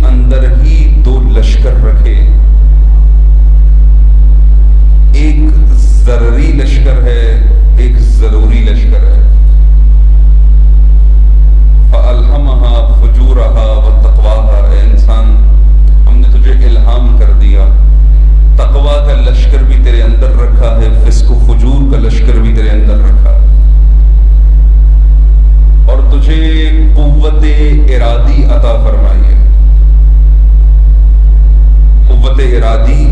اندر ہی دو لشکر رکھے، ایک ضرری لشکر ہے، ایک ضروری لشکر ہے۔ فَأَلْهَمَهَا فُجُورَهَا وَتَقْوَاهَا، اے انسان ہم نے تجھے الہام کر دیا، تقوی کا لشکر بھی تیرے اندر رکھا ہے، فسق و فجور کا لشکر بھی تیرے اندر رکھا ہے، اور تجھے قوت ارادی عطا فرمائی ہے۔ قوت ارادی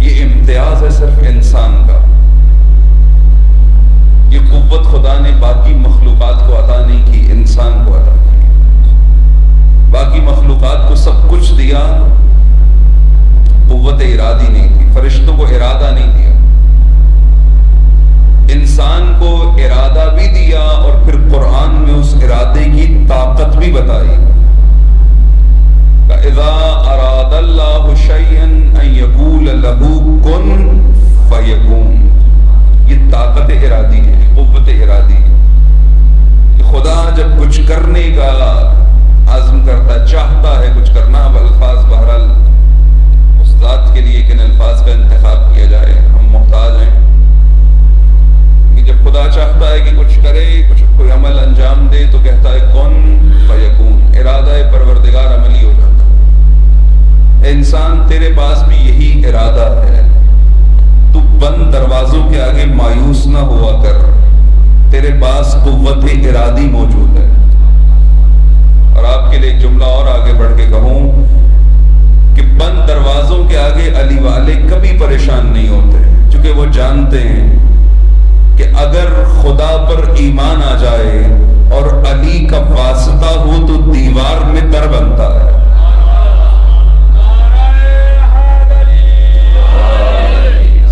یہ امتیاز ہے صرف انسان کا، یہ قوت خدا نے باقی مخلوقات کو عطا نہیں کی، انسان کو عطا کی۔ باقی مخلوقات کو سب کچھ دیا، قوت ارادی نہیں تھی، فرشتوں کو ارادہ نہیں دیا، انسان کو ارادہ بھی دیا، اور پھر قرآن میں اس ارادے کی طاقت بھی بتائی۔ اِذَا أَرَادَ اللَّهُ شَيْئًا أَن يَقُولَ لَهُ كُن فَيَكُونُ، یہ طاقت ارادی ہے، قوت ارادی ہے۔ خدا جب کچھ کرنے کا عزم کرتا، چاہتا ہے کچھ کرنا، اب الفاظ بہرحال اس ذات کے لیے کن الفاظ کا انتخاب کیا جائے، ہم محتاج ہیں کہ جب خدا چاہتا ہے کہ کچھ کرے، کچھ کوئی عمل انجام دے، تو کہتا ہے کن فیکون، ارادہ پروردگار عملی ہو جاتا۔ انسان تیرے پاس بھی یہی ارادہ ہے، تو بند دروازوں کے آگے مایوس نہ ہوا کر، تیرے پاس قوت ارادی موجود ہے۔ اور آپ کے لیے ایک جملہ اور آگے بڑھ کے کہوں کہ بند دروازوں کے آگے علی والے کبھی پریشان نہیں ہوتے، چونکہ وہ جانتے ہیں کہ اگر خدا پر ایمان آ جائے اور علی کا واسطہ ہو تو دیوار میں در بنتا ہے۔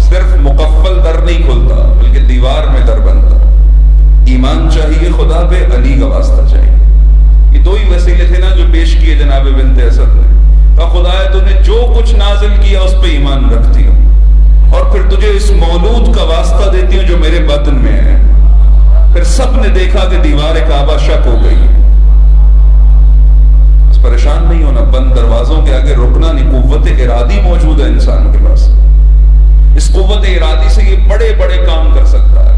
صرف مقفل در نہیں کھلتا بلکہ دیوار میں در بنتا۔ ایمان چاہیے خدا پہ، علی کا واسطہ چاہیے۔ یہ دو ہی وسیلے تھے نا جو پیش کیے جناب بنت اسد نے، کہا خدایا تو نے جو کچھ نازل کیا اس پہ ایمان رکھتی ہوں، اور پھر تجھے اس مولود کا واسطہ دیتی ہوں جو میرے باطن میں ہے۔ پھر سب نے دیکھا کہ دیوار کعبہ شک ہو گئی، بس پریشان نہیں ہونا، بند دروازوں کے آگے رکنا نہیں، قوت ارادی موجود ہے انسان کے پاس۔ اس قوت ارادی سے یہ بڑے بڑے کام کر سکتا ہے۔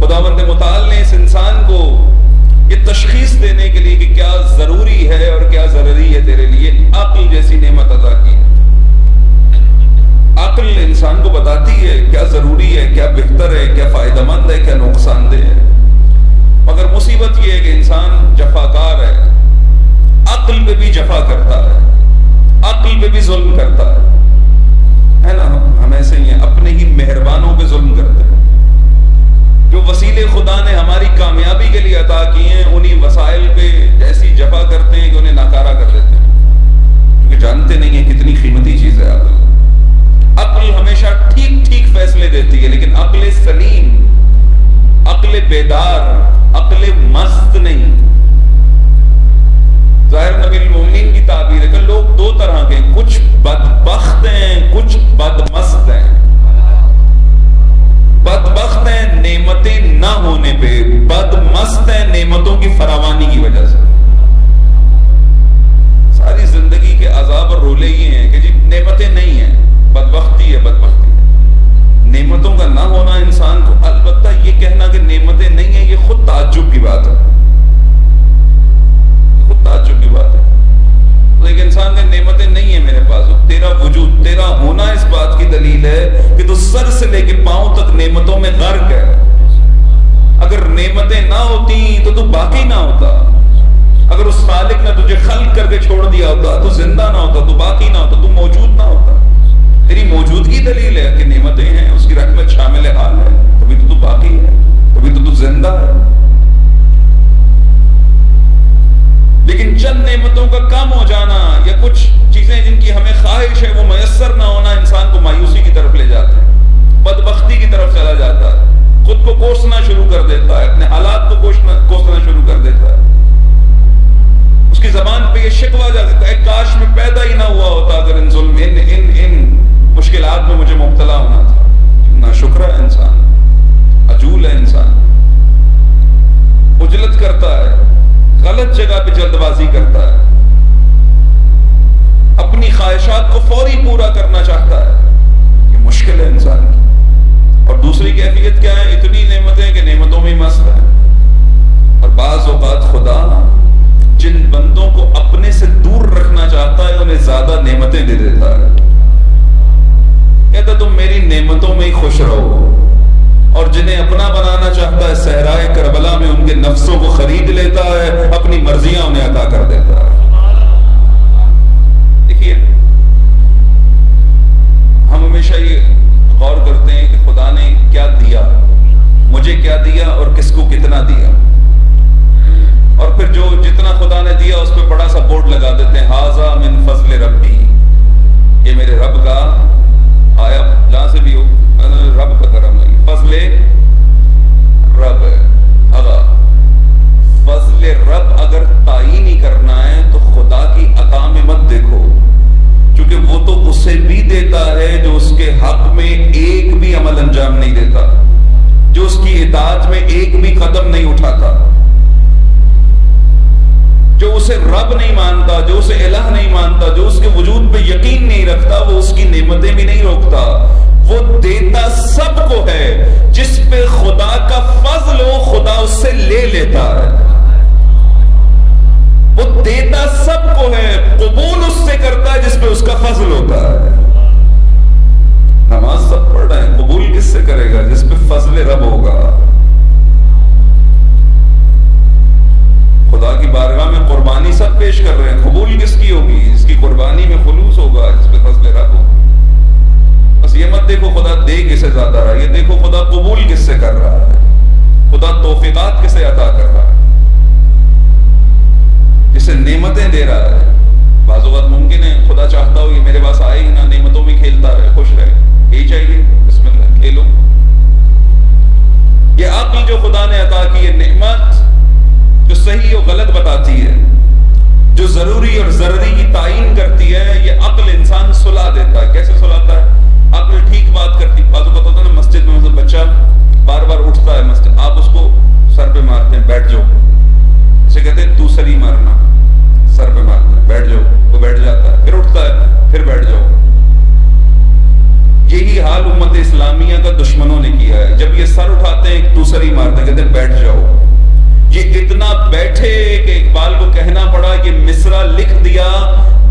خداوند متعال نے اس انسان کو یہ تشخیص دینے کے لیے کہ کیا ضروری ہے اور کیا ضروری ہے تیرے لیے، عقل جیسی نعمت عطا کی ہے۔ عقل انسان کو بتاتی ہے کیا ضروری ہے، کیا بہتر ہے، کیا فائدہ مند ہے، کیا نقصان دہ ہے۔ مگر مصیبت یہ ہے کہ انسان جفاکار ہے، عقل پہ بھی جفا کرتا ہے، عقل پہ بھی ظلم کرتا ہے نا؟ ہم ایسے ہی ہیں، اپنے ہی مہربانوں پہ ظلم کرتے ہیں۔ جو وسیلے خدا نے ہماری کامیابی کے لیے عطا کیے ہیں، انہی وسائل پہ ایسی جفا کرتے ہیں کہ انہیں ناکارہ کر دیتے ہیں، کیونکہ جانتے نہیں ہیں کتنی قیمتی چیز ہے عقل۔ عقل ہمیشہ ٹھیک ٹھیک فیصلے دیتی ہے، لیکن عقل سلیم، عقل بیدار، عقل مست نہیں۔ ظاہر نبی المومنین کی تعبیر ہے کہ لوگ دو طرح کے، کچھ بدبخت ہیں، کچھ بدمست ہیں۔ بدبخت ہیں نعمتیں نہ ہونے پہ، بدمست ہیں نعمتوں کی فراوانی کی وجہ سے۔ ساری زندگی کے عذاب اور رولے یہ ہیں کہ جی نعمتیں نہیں ہیں، بدبختی ہے، بدبختی ہے۔ نعمتوں کا نہ ہونا انسان کو، البتہ یہ کہنا کہ نعمتیں نہیں ہیں، یہ خود تعجب کی بات ہے، خود تعجب کی بات ہے۔ تو ایک انسان کے نعمتیں نہیں ہیں میرے پاس، تیرا وجود، تیرا ہونا اس بات کی دلیل ہے کہ تو سر سے لے کے پاؤں تک نعمتوں میں غرق ہے۔ اگر نعمتیں نہ ہوتی تو باقی نہ ہوتا، اگر اس خالق نے تجھے خلق کر کے چھوڑ دیا ہوتا تو زندہ نہ ہوتا، تو باقی نہ ہوتا، تو موجود نہ ہوتا۔ تیری موجودگی دلیل ہے کہ نعمتیں ہیں، اس کی رحمت شامل حال ہے، تبھی تو باقی ہے، تبھی تو زندہ ہے۔ لیکن چند نعمتوں کا کم ہو جانا یا کچھ چیزیں جن کی ہمیں خواہش ہے وہ میسر نہ ہونا انسان کو مایوسی کی طرف لے جاتا ہے، بدبختی کی طرف چلا جاتا ہے، خود کو کوسنا شروع کر دیتا ہے، اپنے حالات کو کوسنا شروع کر دیتا ہے۔ اس کی زبان پہ یہ شکوہ جاتا ہے، کاش میں پیدا ہی نہ ہوا ہوتا اگر ان ظلم ان مشکلات میں مجھے مبتلا ہونا تھا۔ ناشکرا ہے انسان، عجول ہے انسان، عجلت کرتا ہے، غلط جگہ پہ جلد بازی کرتا ہے، اپنی خواہشات کو فوری پورا کرنا چاہتا ہے. یہ مشکل ہے انسان کی. اور دوسری کیفیت کیا ہے؟ اتنی نعمتیں کہ نعمتوں میں مست ہے. اور بعض اوقات خدا جن بندوں کو اپنے سے دور رکھنا چاہتا ہے انہیں زیادہ نعمتیں دے دیتا ہے. کہتا تم میری نعمتوں میں ہی خوش رہو. اور جنہیں اپنا بنانا چاہتا ہے صحرائے کربلا میں ان کے نفسوں کو خرید لیتا ہے، اپنی مرضیاں انہیں عطا کر دیتا ہے. دیکھیے ہم ہمیشہ یہ غور کرتے ہیں کہ خدا نے کیا دیا، مجھے کیا دیا اور کس کو کتنا دیا، اور پھر جو جتنا خدا نے دیا اس پہ بڑا سا بورڈ لگا دیتے ہیں، ھذا من فضل ربی، یہ میرے رب کا آیا جہاں سے بھی ہو رب کا کرم ہے. فضل رب ہے. فضل رب اگر تعین ہی کرنا ہے تو خدا کی عطا میں مت دیکھو، کیونکہ وہ تو اسے بھی دیتا ہے جو اس کے حق میں ایک بھی عمل انجام نہیں دیتا، جو اس کی اطاعت میں ایک بھی قدم نہیں اٹھاتا، جو اسے رب نہیں مانتا، جو اسے الہ نہیں مانتا، جو اس کے وجود پہ یقین نہیں رکھتا، وہ اس کی نعمتیں بھی نہیں روکتا. وہ دیتا سب کو ہے، جس پہ خدا کا فضل ہو خدا اس سے لے لیتا ہے. وہ دیتا سب کو ہے، قبول اس سے کرتا ہے جس پہ اس کا فضل ہوتا ہے. نماز سب پڑھ رہے ہیں، قبول کس سے کرے گا؟ جس پہ فضل رب ہوگا. خدا کی بارگاہ میں قربانی سب پیش کر رہے ہیں، قبول کس کی ہوگی؟ جس کی قربانی میں خلوص ہوگا، جس پہ فضل رب ہوگا. بس یہ مت دیکھو خدا دے کسے زیادہ رہا ہے، یہ دیکھو خدا قبول کس سے کر رہا ہے، خدا توفیقات کسے عطا کر رہا ہے، جسے نعمتیں دے رہا ہے. بعض اوقات ممکن ہے خدا چاہتا ہو یہ میرے پاس آئے ہی نہ، نعمتوں میں کھیلتا رہے، خوش رہے، یہی چاہیے، بسم اللہ کھیلو. یہ عقل جو خدا نے عطا کی ہے، نعمت جو صحیح و غلط بتاتی ہے، جو ضروری اور ضروری کی تعین کرتی ہے، یہ عقل انسان سلا دیتا ہے. کیسے سلاتا ہے؟ عقل ٹھیک بات کرتی. بازو کا ہوتا ہے نا مسجد میں مطلب بچہ بار بار اٹھتا ہے مسجد، آپ اس کو سر پہ مارتے ہیں، بیٹھ جاؤ، اسے کہتے ہیں دوسری مارنا، سر پہ مارتے ہیں، بیٹھ جاؤ، وہ بیٹھ جاتا ہے، پھر اٹھتا ہے، پھر بیٹھ جاؤ. یہی حال امت اسلامیہ کا دشمنوں نے کیا ہے. جب یہ سر اٹھاتے ہیں ایک دوسری مارتے ہیں، کہتے ہیں بیٹھ جاؤ. یہ اتنا بیٹھے کہ اقبال کو کہنا پڑا کہ مصرع لکھ دیا،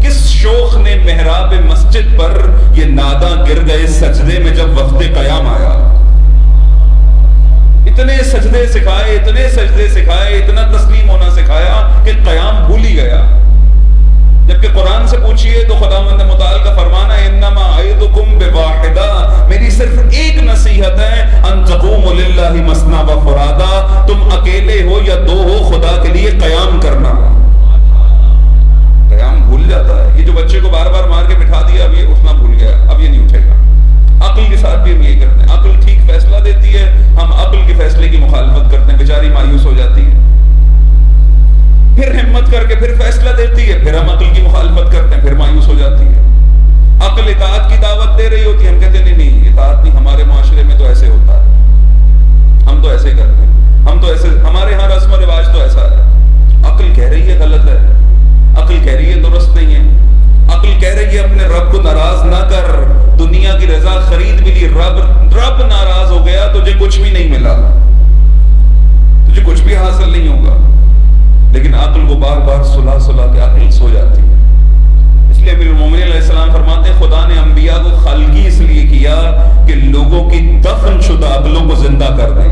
کس شوخ نے محراب مسجد پر یہ ناداں گر گئے سجدے میں جب وقت قیام آیا. اتنے سجدے سکھائے، اتنے سجدے سکھائے، اتنا تسلیم ہونا سکھایا کہ قیام بھول ہی گیا. جبکہ قرآن سے پوچھئے تو خداوند متعال کا فرمانا ہے انما اعظکم بواحدہ، میری صرف ایک نصیحت ہے، ان تقوموا للہ مثنی و فرادا، تم اکیلے ہو یا دو ہو خدا کے لیے قیام کرنا. قیام بھول جاتا ہے. یہ جو بچے کو بار بار مار کے بٹھا دیا، اب یہ اٹھنا بھول گیا، اب یہ نہیں اٹھے گا. عقل کے ساتھ بھی ہم یہی کرتے ہیں. عقل ٹھیک فیصلہ دیتی ہے، ہم عقل کے فیصلے کی مخالفت کرتے ہیں، بیچاری مایوس ہو جاتی ہے. پھر ہمت کر کے پھر فیصلہ دیتی ہے، پھر ہم عقل کی مخالفت کرتے ہیں، پھر مایوس ہو جاتی ہے. عقل اطاعت کی دعوت دے رہی ہوتی ہے، ہم کہتے ہیں نہیں اطاعت نہیں، ہمارے معاشرے میں تو ایسے ہوتا ہے، ہم تو ایسے کرتے ہیں، ہم تو ایسے، ہمارے ہاں رسم و رواج تو ایسا ہے. عقل کہہ رہی ہے غلط ہے، عقل کہہ رہی ہے درست نہیں ہے. عقل کہہ رہی ہے اپنے رب کو ناراض نہ کر، دنیا کی رضا خرید بھی لی، رب ناراض ہو گیا تجھے کچھ بھی نہیں ملا، تجھے کچھ بھی حاصل نہیں ہوگا. لیکن عقل کو بار بار سلا سلا کے عقل سو جاتی ہے. اس لیے امیر المومنین علیہ السلام فرماتے ہیں خدا نے انبیاء کو خلقی اس لیے کیا کہ لوگوں کی دفن شدہ عقلوں کو زندہ کر دیں.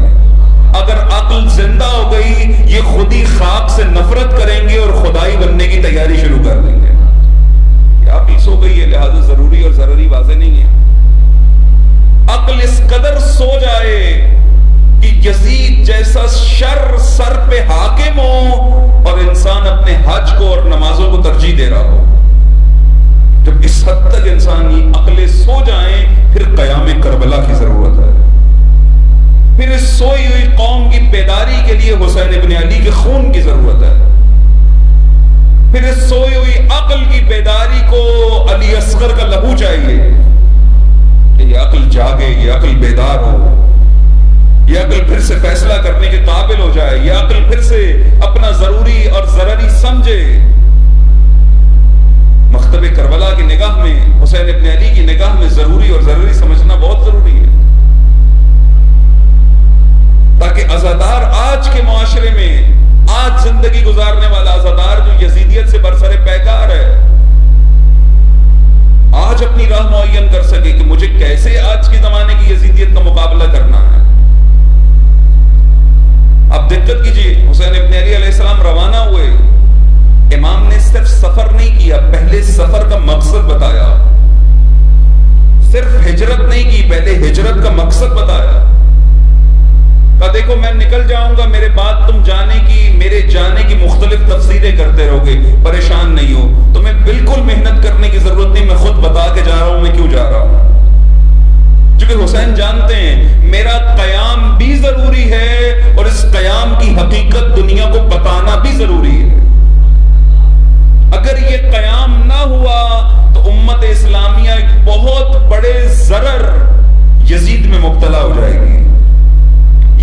اگر عقل زندہ ہو گئی یہ خود ہی خاک سے نفرت کریں گے اور خدائی بننے کی تیاری شروع کر دیں گے. یہ عقل سو گئی ہے، لہذا ضروری اور ضروری واضح نہیں ہے. عقل اس قدر سو جائے کہ یزید جیسا شر سر پہ حاکم ہو اور انسان اپنے حج کو اور نمازوں کو ترجیح دے رہا ہو. جب اس حد تک انسان کی عقلیں سو جائیں پھر قیام کربلا کی ضرورت ہے. پھر اس سوئی ہوئی قوم کی بیداری کے لیے حسین ابن علی کے خون کی ضرورت ہے. پھر اس سوئی ہوئی عقل کی بیداری کو علی اصغر کا لہو چاہیے کہ یہ عقل جاگے، یہ عقل بیدار ہو. یہ عقل پھر سے فیصلہ کرنے کے قابل ہو جائے، یہ عقل پھر سے اپنا ضروری اور ضرری سمجھے۔ مکتب کربلا کی نگاہ میں، حسین ابن علی کی نگاہ میں ضروری اور ضروری سمجھنا بہت ضروری ہے، تاکہ عزادار آج کے معاشرے میں، آج زندگی گزارنے والا عزادار جو یزیدیت سے برسر پیکار ہے، آج اپنی راہ معین کر سکے کہ مجھے کیسے آج کے زمانے کی یزیدیت کا مقابلہ کرنا ہے۔ اب دقت کیجئے، حسین ابن علی علیہ السلام روانہ ہوئے، امام نے صرف سفر نہیں کیا، پہلے سفر کا مقصد بتایا، صرف ہجرت نہیں کی، پہلے ہجرت کا مقصد بتایا، کہا دیکھو میں نکل جاؤں گا، میرے بعد تم میرے جانے کی مختلف تفسیریں کرتے رہو گے، پریشان نہیں ہو، تمہیں بالکل محنت کرنے کی ضرورت نہیں، میں خود بتا کے جا رہا ہوں میں کیوں جا رہا ہوں، کیونکہ حسین جانتے ہیں میرا قیام بھی ضروری ہے اور اس قیام کی حقیقت دنیا کو بتانا بھی ضروری ہے۔ اگر یہ قیام نہ ہوا تو امت اسلامیہ ایک بہت بڑے ضرر یزید میں مبتلا ہو جائے گی،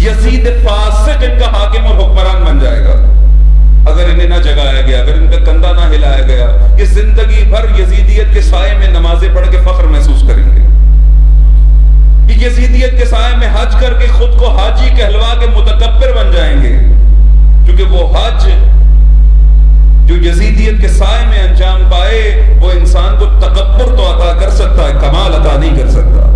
یزید فاسق ان کا حاکم اور حکمران بن جائے گا اگر انہیں نہ جگایا گیا، اگر ان کا کندھا نہ ہلایا گیا۔ یہ زندگی بھر یزیدیت کے سائے میں نمازیں پڑھ کے فخر محسوس کریں گے، یہ یزیدیت کے سائے میں حج کر کے خود کو حاجی کہلوا کے متکبر بن جائیں گے، کیونکہ وہ حج جو یزیدیت کے سائے میں انجام پائے وہ انسان کو تکبر تو عطا کر سکتا ہے، کمال عطا نہیں کر سکتا۔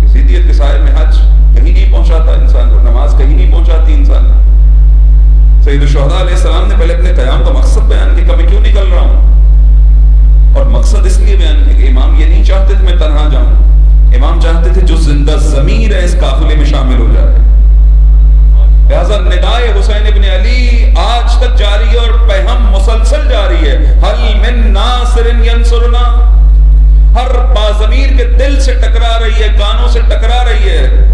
یزیدیت کے سائے میں حج کہیں نہیں پہنچاتا انسان کو، نماز کہیں نہیں پہنچاتی انسان کو۔ سید الشہداء علیہ السلام نے پہلے اپنے قیام کا مقصد بیان کیا کہ میں کیوں نکل رہا ہوں، اور مقصد اس لیے بیان کیا کہ امام یہ نہیں چاہتے تھے میں تنہا جاؤں، امام چاہتے تھے جو زندہ ضمیر ہے اس قافلے میں شامل ہو جائے۔ لہذا ندائے حسین ابن علی آج تک جاری ہے اور پیغام مسلسل جاری ہے، حل من ناصر ینصرنا، ہر باضمیر کے دل سے ٹکرا رہی ہے، کانوں سے ٹکرا رہی ہے،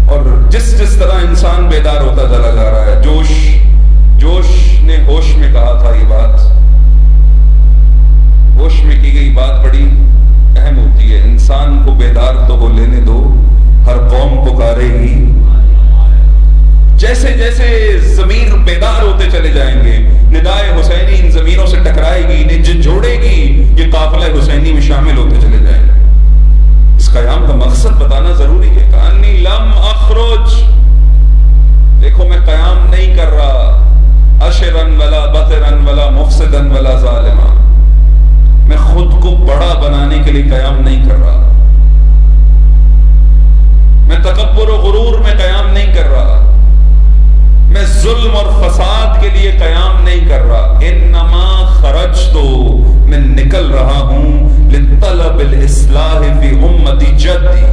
اور جس طرح انسان بیدار ہوتا چلا جا رہا ہے۔ جوش نے ہوش میں کہا تھا، یہ بات ہوش میں کی گئی بات بڑی اہم ہوتی ہے، انسان کو بیدار تو ہو لینے دو، ہر قوم پکارے گی۔ جیسے جیسے ضمیر بیدار ہوتے چلے جائیں گے، ندائے حسینی ان ضمیروں سے ٹکرائے گی، انہیں جھنجھوڑے گی، یہ قافلہ حسینی میں شامل ہوتے چلے جائیں گے۔ اس قیام کا مقصد بتانا ضروری ہے، کہانی لم اخرج، دیکھو میں قیام نہیں کر رہا اشرن ولا بطرن ولا مفسدن ولا ظالما، میں خود کو بڑا بنانے کے لیے قیام نہیں کر رہا، میں تکبر و غرور میں قیام نہیں کر رہا، میں ظلم اور فساد کے لیے قیام نہیں کر رہا، انما خرجت، میں نکل رہا ہوں لطلب الاصلاح فی امتی جدی،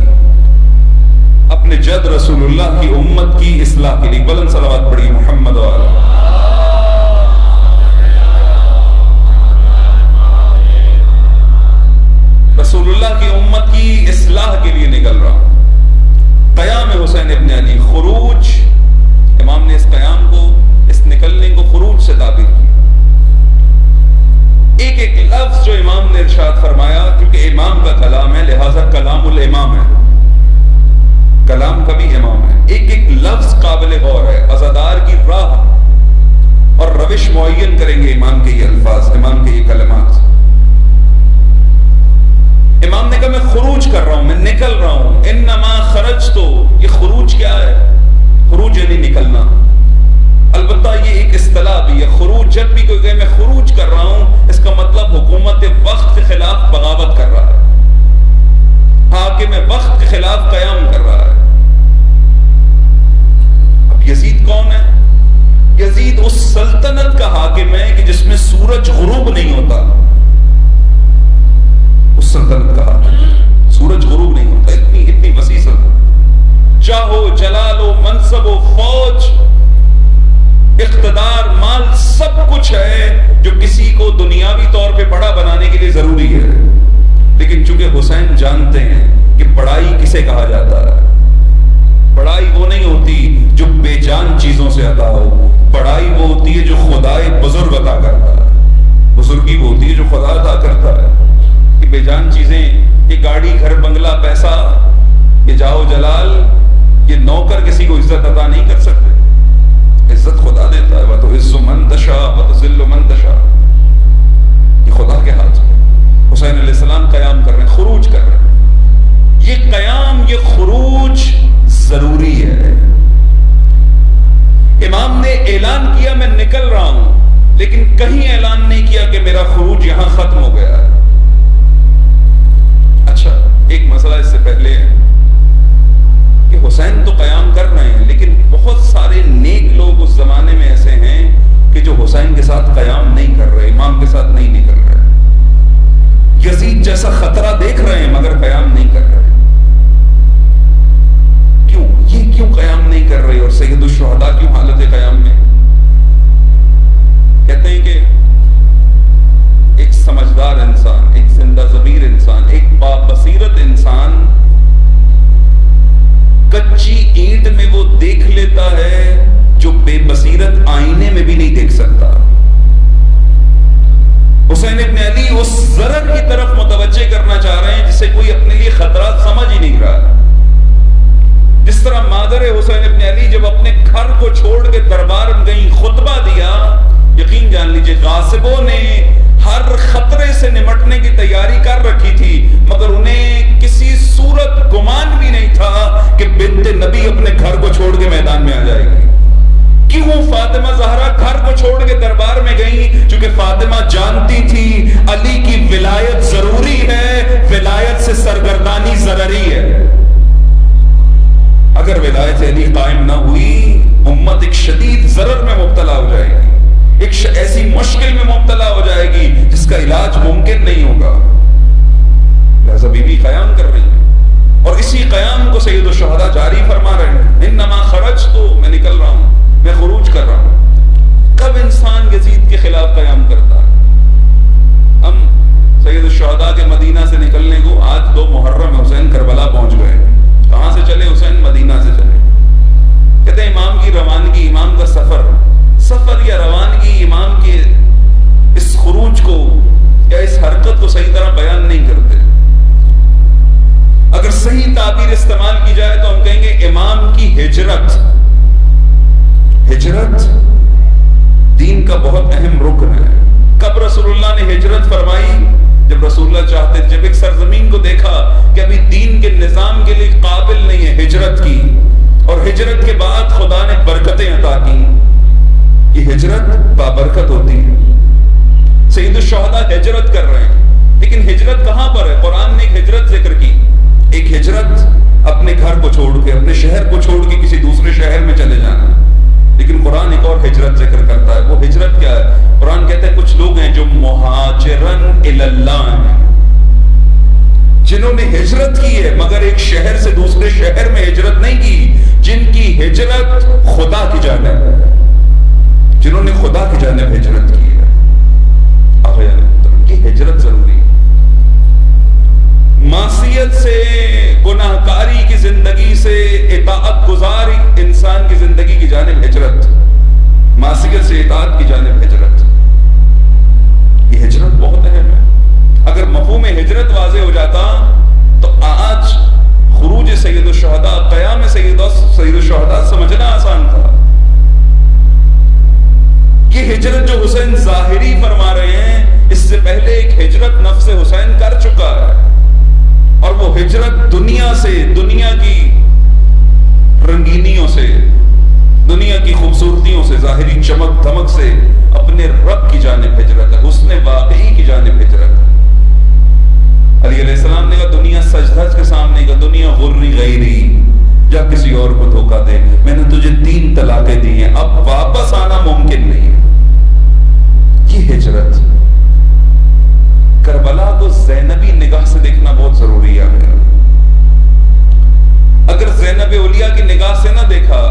اپنے جد رسول اللہ کی امت کی اصلاح کے لیے۔ بلند صلوات پڑھی محمد و آلہ۔ رسول اللہ کی امت کی اصلاح کے لیے نکل رہا ہوں۔ قیام حسین ابن علی، خروج، امام نے اس قیام کو، اس نکلنے کو خروج سے تعبیر کی۔ ایک ایک لفظ جو امام نے ارشاد فرمایا، کیونکہ امام کا کلام ہے لہذا کلام الامام ہے، کلام کا بھی امام ہے، ایک ایک لفظ قابل غور ہے، عزادار کی راہ اور روش معین کریں گے امام کے یہ الفاظ، امام کے یہ کلمات۔ امام نے کہا میں خروج کر رہا ہوں، میں نکل رہا ہوں، انما خرجتو، یہ خروج کیا ہے؟ خروج یعنی نکلنا، البتہ یہ ایک اصطلاح بھی ہے، خروج جب بھی کوئی کہے میں خروج کر رہا ہوں، اس کا مطلب حکومت وقت کے خلاف بغاوت کر رہا ہے، حاکم وقت کے خلاف قیام کر رہا ہے۔ اب یزید کون ہے؟ یزید اس سلطنت کا حاکم ہے کہ جس میں سورج غروب نہیں ہوتا، اس سلطنت کا حاکم ہے، سورج غروب نہیں ہوتا، اتنی وسیع سلطنت، چاہو جلال و منصب و فوج، اقتدار، مال، سب کچھ ہے جو کسی کو دنیاوی طور پہ بڑا بنانے کے لیے ضروری ہے، لیکن چونکہ حسین جانتے ہیں کہ بڑائی کسے کہا جاتا ہے، بڑائی وہ نہیں ہوتی جو بے جان چیزوں سے عطا ہو، بڑائی وہ ہوتی ہے جو خدائے بزرگ عطا کرتا ہے، بزرگی وہ ہوتی ہے جو خدا عطا کرتا ہے۔ کہ بے جان چیزیں، یہ گاڑی، گھر، بنگلہ، پیسہ، یہ جاؤ جلال، یہ نوکر کسی کو عزت عطا نہیں کر سکتے، عزت خدا دیتا ہے، وَتُعِزُّ مَن تَشَاءُ وَتُذِلُّ مَن تَشَاءُ، یہ خدا کے ہاتھ میں۔ حسین علیہ السلام قیام کر رہے ہیں، خروج کر رہے ہیں، یہ قیام، یہ خروج ضروری ہے۔ امام نے اعلان کیا میں نکل رہا ہوں، لیکن کہیں اعلان نہیں کیا کہ میرا خروج یہاں ختم ہو گیا ہے۔ اچھا، ایک مسئلہ اس سے پہلے ہے کہ حسین تو قیام کر رہے ہیں، لیکن بہت سارے نیک لوگ اس زمانے میں ایسے ہیں کہ جو حسین کے ساتھ قیام نہیں کر رہے، امام کے ساتھ نہیں نکل رہے، یزید جیسا خطرہ دیکھ رہے ہیں مگر قیام نہیں کر رہے۔ کیوں؟ یہ کیوں قیام نہیں کر رہے؟ اور سید الشہداء کیوں حالت قیام میں؟ کہتے ہیں کہ ایک سمجھدار انسان، ایک زندہ ضمیر انسان، ایک بابصیرت انسان کچی اینٹ میں وہ دیکھ لیتا ہے جو بے بصیرت آئینے میں بھی نہیں دیکھ سکتا۔ حسین ابن علی اس ضرر کی طرف متوجہ کرنا چاہ رہے ہیں جسے کوئی اپنے لیے خطرات سمجھ ہی نہیں رہا۔ جس طرح مادر حسین ابن علی جب اپنے گھر کو چھوڑ کے دربار میں گئیں، خطبہ دیا، یقین جان لیجئے غاصبوں نے ہر خطرے سے نمٹنے کی تیاری کر رکھی تھی، مگر انہیں کسی صورت گمان بھی نہیں تھا کہ بنت نبی اپنے گھر کو چھوڑ کے میدان میں آ جائے گی۔ کیوں فاطمہ زہرا گھر کو چھوڑ کے دربار میں گئیں؟ چونکہ فاطمہ جانتی تھی علی کی ولایت ضروری ہے، ولایت سے سرگردانی ضروری ہے۔ اگر ولایت علی قائم نہ ہوئی، امت ایک شدید ضرر میں مبتلا ہو جائے گی، ایک ایسی مشکل میں مبتلا ہو جائے گی جس کا علاج ممکن نہیں ہوگا۔ لہذا بی بی قیام کر رہی ہے، اور اسی قیام کو سید الشہداء جاری فرما رہے ہیں، انما خرجت، میں نکل رہا ہوں، میں خروج کر رہا ہوں۔ کب انسان یزید کے خلاف قیام کرتا ہے؟ ہم سید الشہداء کے مدینہ سے نکلنے کو آج 2 محرم حسین کربلا پہنچ گئے۔ کہاں سے چلے حسین؟ مدینہ سے چلے۔ کہتے ہیں امام کی روانگی، امام کا سفر یا روانگی امام کے اس خروج کو یا اس حرکت کو صحیح طرح بیان نہیں کرتے۔ اگر صحیح تعبیر استعمال کی جائے تو ہم کہیں گے امام کی ہجرت دین کا بہت اہم رکن ہے۔ کب رسول اللہ نے ہجرت فرمائی؟ جب رسول اللہ چاہتے، جب ایک سرزمین کو دیکھا کہ ابھی دین کے نظام کے لیے قابل نہیں ہے، ہجرت کی، اور ہجرت کے بعد خدا نے برکتیں عطا کی۔ یہ ہجرت بابرکت ہوتی ہے۔ سید الشہداء ہجرت کر رہے ہیں، لیکن ہجرت کہاں پر ہے؟ قرآن نے ایک ہجرت ذکر کی، ایک ہجرت اپنے گھر کو چھوڑ کے، اپنے شہر کو چھوڑ کے کسی دوسرے شہر میں چلے جانا، لیکن قرآن ایک اور ہجرت ذکر کرتا ہے۔ وہ ہجرت کیا ہے؟ قرآن کہتا ہے کچھ لوگ ہیں جو مہاجرن الی اللہ ہیں، جنہوں نے ہجرت کی ہے مگر ایک شہر سے دوسرے شہر میں ہجرت نہیں کی، جن کی ہجرت خدا کی جانب ہے، جنہوں نے خدا کی جانب ہجرت کی ہے۔ یہ ہجرت ضروری ہے۔ معصیت سے، گناہ کاری کی زندگی سے اطاعت گزار انسان کی زندگی کی جانب ہجرت، معصیت سے اطاعت کی جانب ہجرت، یہ ہجرت بہت اہم ہے۔ اگر مفہوم ہجرت واضح ہو جاتا تو آج خروج سید الشہداء، قیام سید الشہداء سمجھنا آسان تھا۔ یہ ہجرت جو حسین ظاہری فرما رہے ہیں، اس سے پہلے ایک ہجرت نفس حسین کر چکا ہے، اور وہ ہجرت دنیا سے، دنیا کی رنگینیوں سے، دنیا کی خوبصورتیوں سے، ظاہری چمک دھمک سے اپنے رب کی جانب ہجرت ہے، حسن واقعی کی جانب ہجرت ہے۔ علی علیہ السلام نے کہا دنیا سجدھج کے سامنے کا، دنیا غری غیری، جا کسی اور کو دھوکہ دے، میں نے تجھے 3 طلاقیں دی ہیں، اب واپس آنا ممکن نہیں ہے۔ یہ ہجرت، کربلا کو زینبی نگاہ سے دیکھنا بہت ضروری ہے۔ اگر زینب اولیاء کی نگاہ سے نہ دیکھا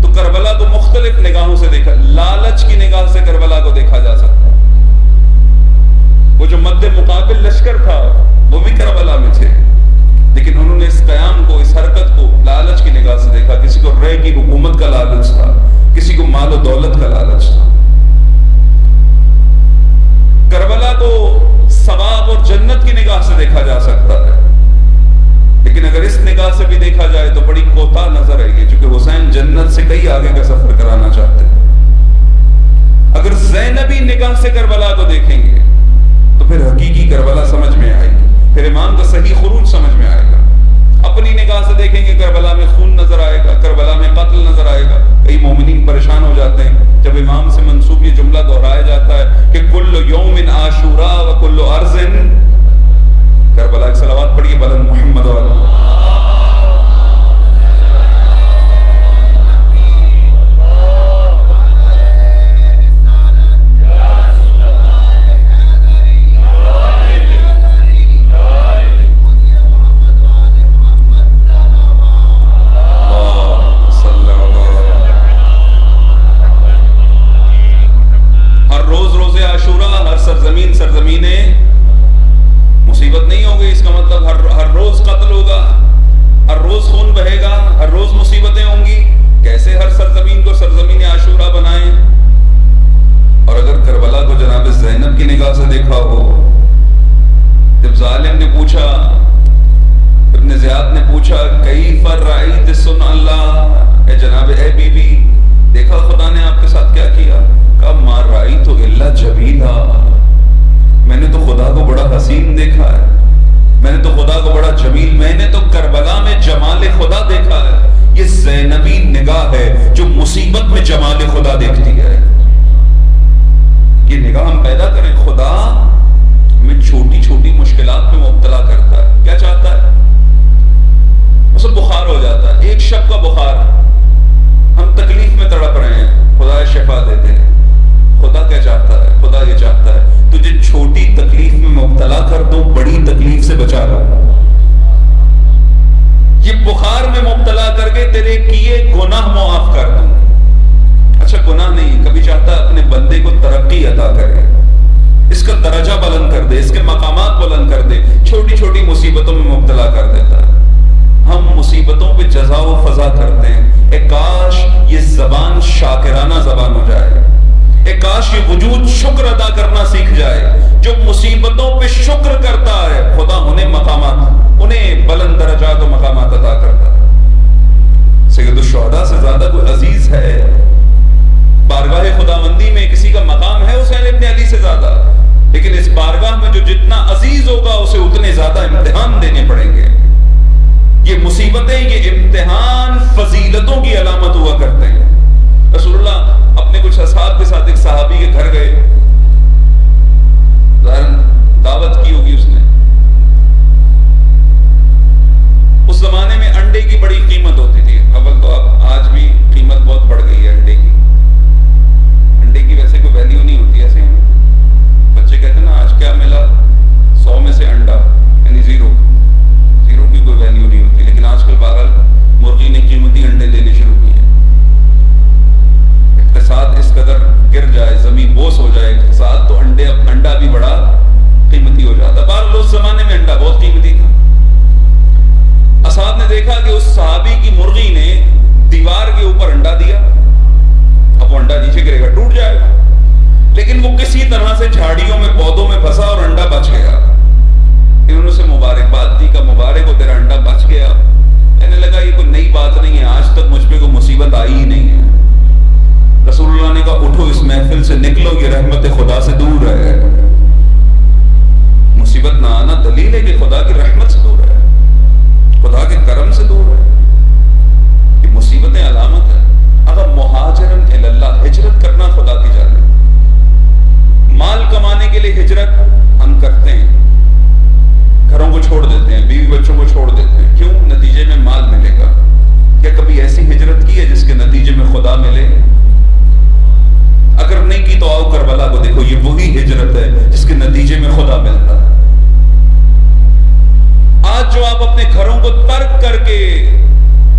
تو کربلا کو مختلف نگاہوں سے دیکھا، لالچ کی نگاہ سے کربلا کو دیکھا جا سکتا ہے۔ وہ جو مد مقابل لشکر تھا وہ بھی کربلا میں تھے، لیکن انہوں نے اس قیام کو، اس حرکت کو لالچ کی نگاہ سے دیکھا۔ کسی کو رے کی حکومت کا لالچ تھا، کسی کو مال و دولت کا لالچ تھا۔ کربلا کو ثواب اور جنت کی نگاہ سے دیکھا جا سکتا ہے، لیکن اگر اس نگاہ آگے کا سفر کرانا چاہتے ہیں۔ اگر زینبی نگاہ سے کربلا کو دیکھیں گے تو پھر حقیقی کربلا سمجھ میں آئے گی، پھر امام کا صحیح خروج سمجھ میں آئے گا۔ اپنی نگاہ سے دیکھیں گے کربلا میں خون نظر آئے گا، کربلا میں قتل نظر آئے گا۔ کئی مومنین پریشان ہو جاتے ہیں جب امام سے منسوب یہ جملہ دہرایا جاتا ہے کہ کل یوم عاشورا و کل ارض کربلا۔ ایک صلوات پڑھیے بلند محمد والا۔ سرزمین مصیبت نہیں ہوگی، اس کا مطلب ہر روز قتل ہوگا، ہر روز خون بہے گا، ہر روز مصیبتیں ہوں گی۔ کیسے ہر سرزمین کو سرزمین عاشورہ بنائیں؟ اور اگر کربلا کو جناب زینب کی نگاہ سے دیکھا ہو، جب ظالم نے پوچھا، ابن زیاد نے پوچھا کیف رأیت صنع اللہ، اے جناب اے بی بی دیکھا خدا نے آپ کے ساتھ کیا کیا؟ کہا ما رأیت الا جمیلا، میں نے تو خدا کو بڑا حسین دیکھا ہے، میں نے تو خدا کو بڑا جمیل، میں نے تو کربلا میں جمال خدا دیکھا ہے۔ یہ زینبی نگاہ ہے جو مصیبت میں جمال خدا دیکھتی ہے۔ یہ نگاہ ہم پیدا کریں۔ خدا ہمیں چھوٹی چھوٹی مشکلات میں مبتلا کرتا ہے، کیا چاہتا ہے؟ اسے بخار ہو جاتا ہے، ایک شب کا بخار، ہم تکلیف میں تڑپ رہے ہیں، خدا شفا دیتے ہیں۔ خدا کیا چاہتا ہے؟ خدا یہ چاہتا ہے تجھے چھوٹی تکلیف میں مبتلا کر دو، بڑی تکلیف سے بچا لو۔ یہ بخار میں مبتلا کر کے تیرے کیے گناہ معاف کر دوں۔ اچھا گناہ نہیں، کبھی چاہتا ہے اپنے بندے کو ترقی عطا کرے، اس کا درجہ بلند کر دے، اس کے مقامات بلند کر دے، چھوٹی چھوٹی مصیبتوں میں مبتلا کر دیتا ہے۔ ہم مصیبتوں پہ جزا و فضا کرتے ہیں۔ اے کاش یہ زبان شاکرانہ زبان ہو جائے، اے کاش یہ وجود شکر ادا کرنا سیکھ جائے۔ جو مصیبتوں پہ شکر کرتا ہے خدا انہیں مقامات، انہیں بلند درجات و مقامات عطا کرتا ہے۔ سید الشہداء سے زیادہ کوئی عزیز ہے بارگاہ خداوندی میں؟ کسی کا مقام ہے حسین ابن علی سے زیادہ؟ لیکن اس بارگاہ میں جو جتنا عزیز ہوگا اسے اتنے زیادہ امتحان دینے پڑیں گے۔ یہ مصیبتیں، یہ امتحان فضیلتوں کی علامت ہوا کرتے ہیں۔ رسول اللہ اپنے کچھ اصحاب کے ساتھ ایک صحابی کے گھر گئے، دعوت کی ہوگی اس نے۔ اس زمانے میں انڈے کی بڑی قیمت ہوتی تھی، اول تو اب آج بھی قیمت بہت بڑھ گئی ہے انڈے کی۔ انڈے کی ویسے کوئی ویلیو نہیں ہوتی، ایسے بچے کہتے ہیں نا آج کیا ملا، 100 میں سے انڈا، یعنی زیرو کی کوئی ویلیو نہیں ہوتی۔ لیکن آج کل بہرحال مرغی نے قیمتی انڈے دینے شروع کیے، اقتصاد اس قدر گر جائے، زمین بوس ہو جائے اقتصاد، تو انڈا بھی بڑا قیمتی ہو جاتا۔ بہرحال اس زمانے میں انڈا بہت قیمتی تھا۔ اصحاب نے دیکھا کہ اس صحابی کی مرغی نے دیوار کے اوپر انڈا دیا، اب وہ انڈا نیچے گرے گا، ٹوٹ جائے گا، لیکن وہ کسی طرح سے جھاڑیوں میں پودوں میں پھنسا اور انڈا بچ گیا۔ انہوں نے اسے مبارکباد دی، کہ مبارک ہو تیرا انڈا بچ گیا۔ کہنے لگا یہ کوئی نئی بات نہیں ہے، آج تک مجھ پہ کوئی مصیبت آئی ہی نہیں ہے۔ رسول اللہ نے کہا اٹھو اس محفل سے نکلو، یہ رحمت خدا سے دور ہے۔ مصیبت نہ آنا دلیل ہے کہ خدا کی رحمت سے دور ہے، خدا کے کرم سے دور ہے۔ یہ مصیبتیں علامت ہے۔ اگر مہاجرن الی اللہ، ہجرت کرنا خدا کی جانب، مال کمانے کے لیے ہجرت ہم کرتے ہیں، گھروں کو چھوڑ دیتے ہیں، بیوی بچوں کو چھوڑ دیتے ہیں، کیوں؟ نتیجے میں مال ملے گا۔ کیا کبھی ایسی ہجرت کی ہے جس کے نتیجے میں خدا ملے؟ اگر نہیں کی تو آؤ کربلا کو دیکھو، یہ وہی ہجرت ہے جس کے نتیجے میں خدا ملتا ہے۔ آج جو آپ اپنے گھروں کو ترک کر کے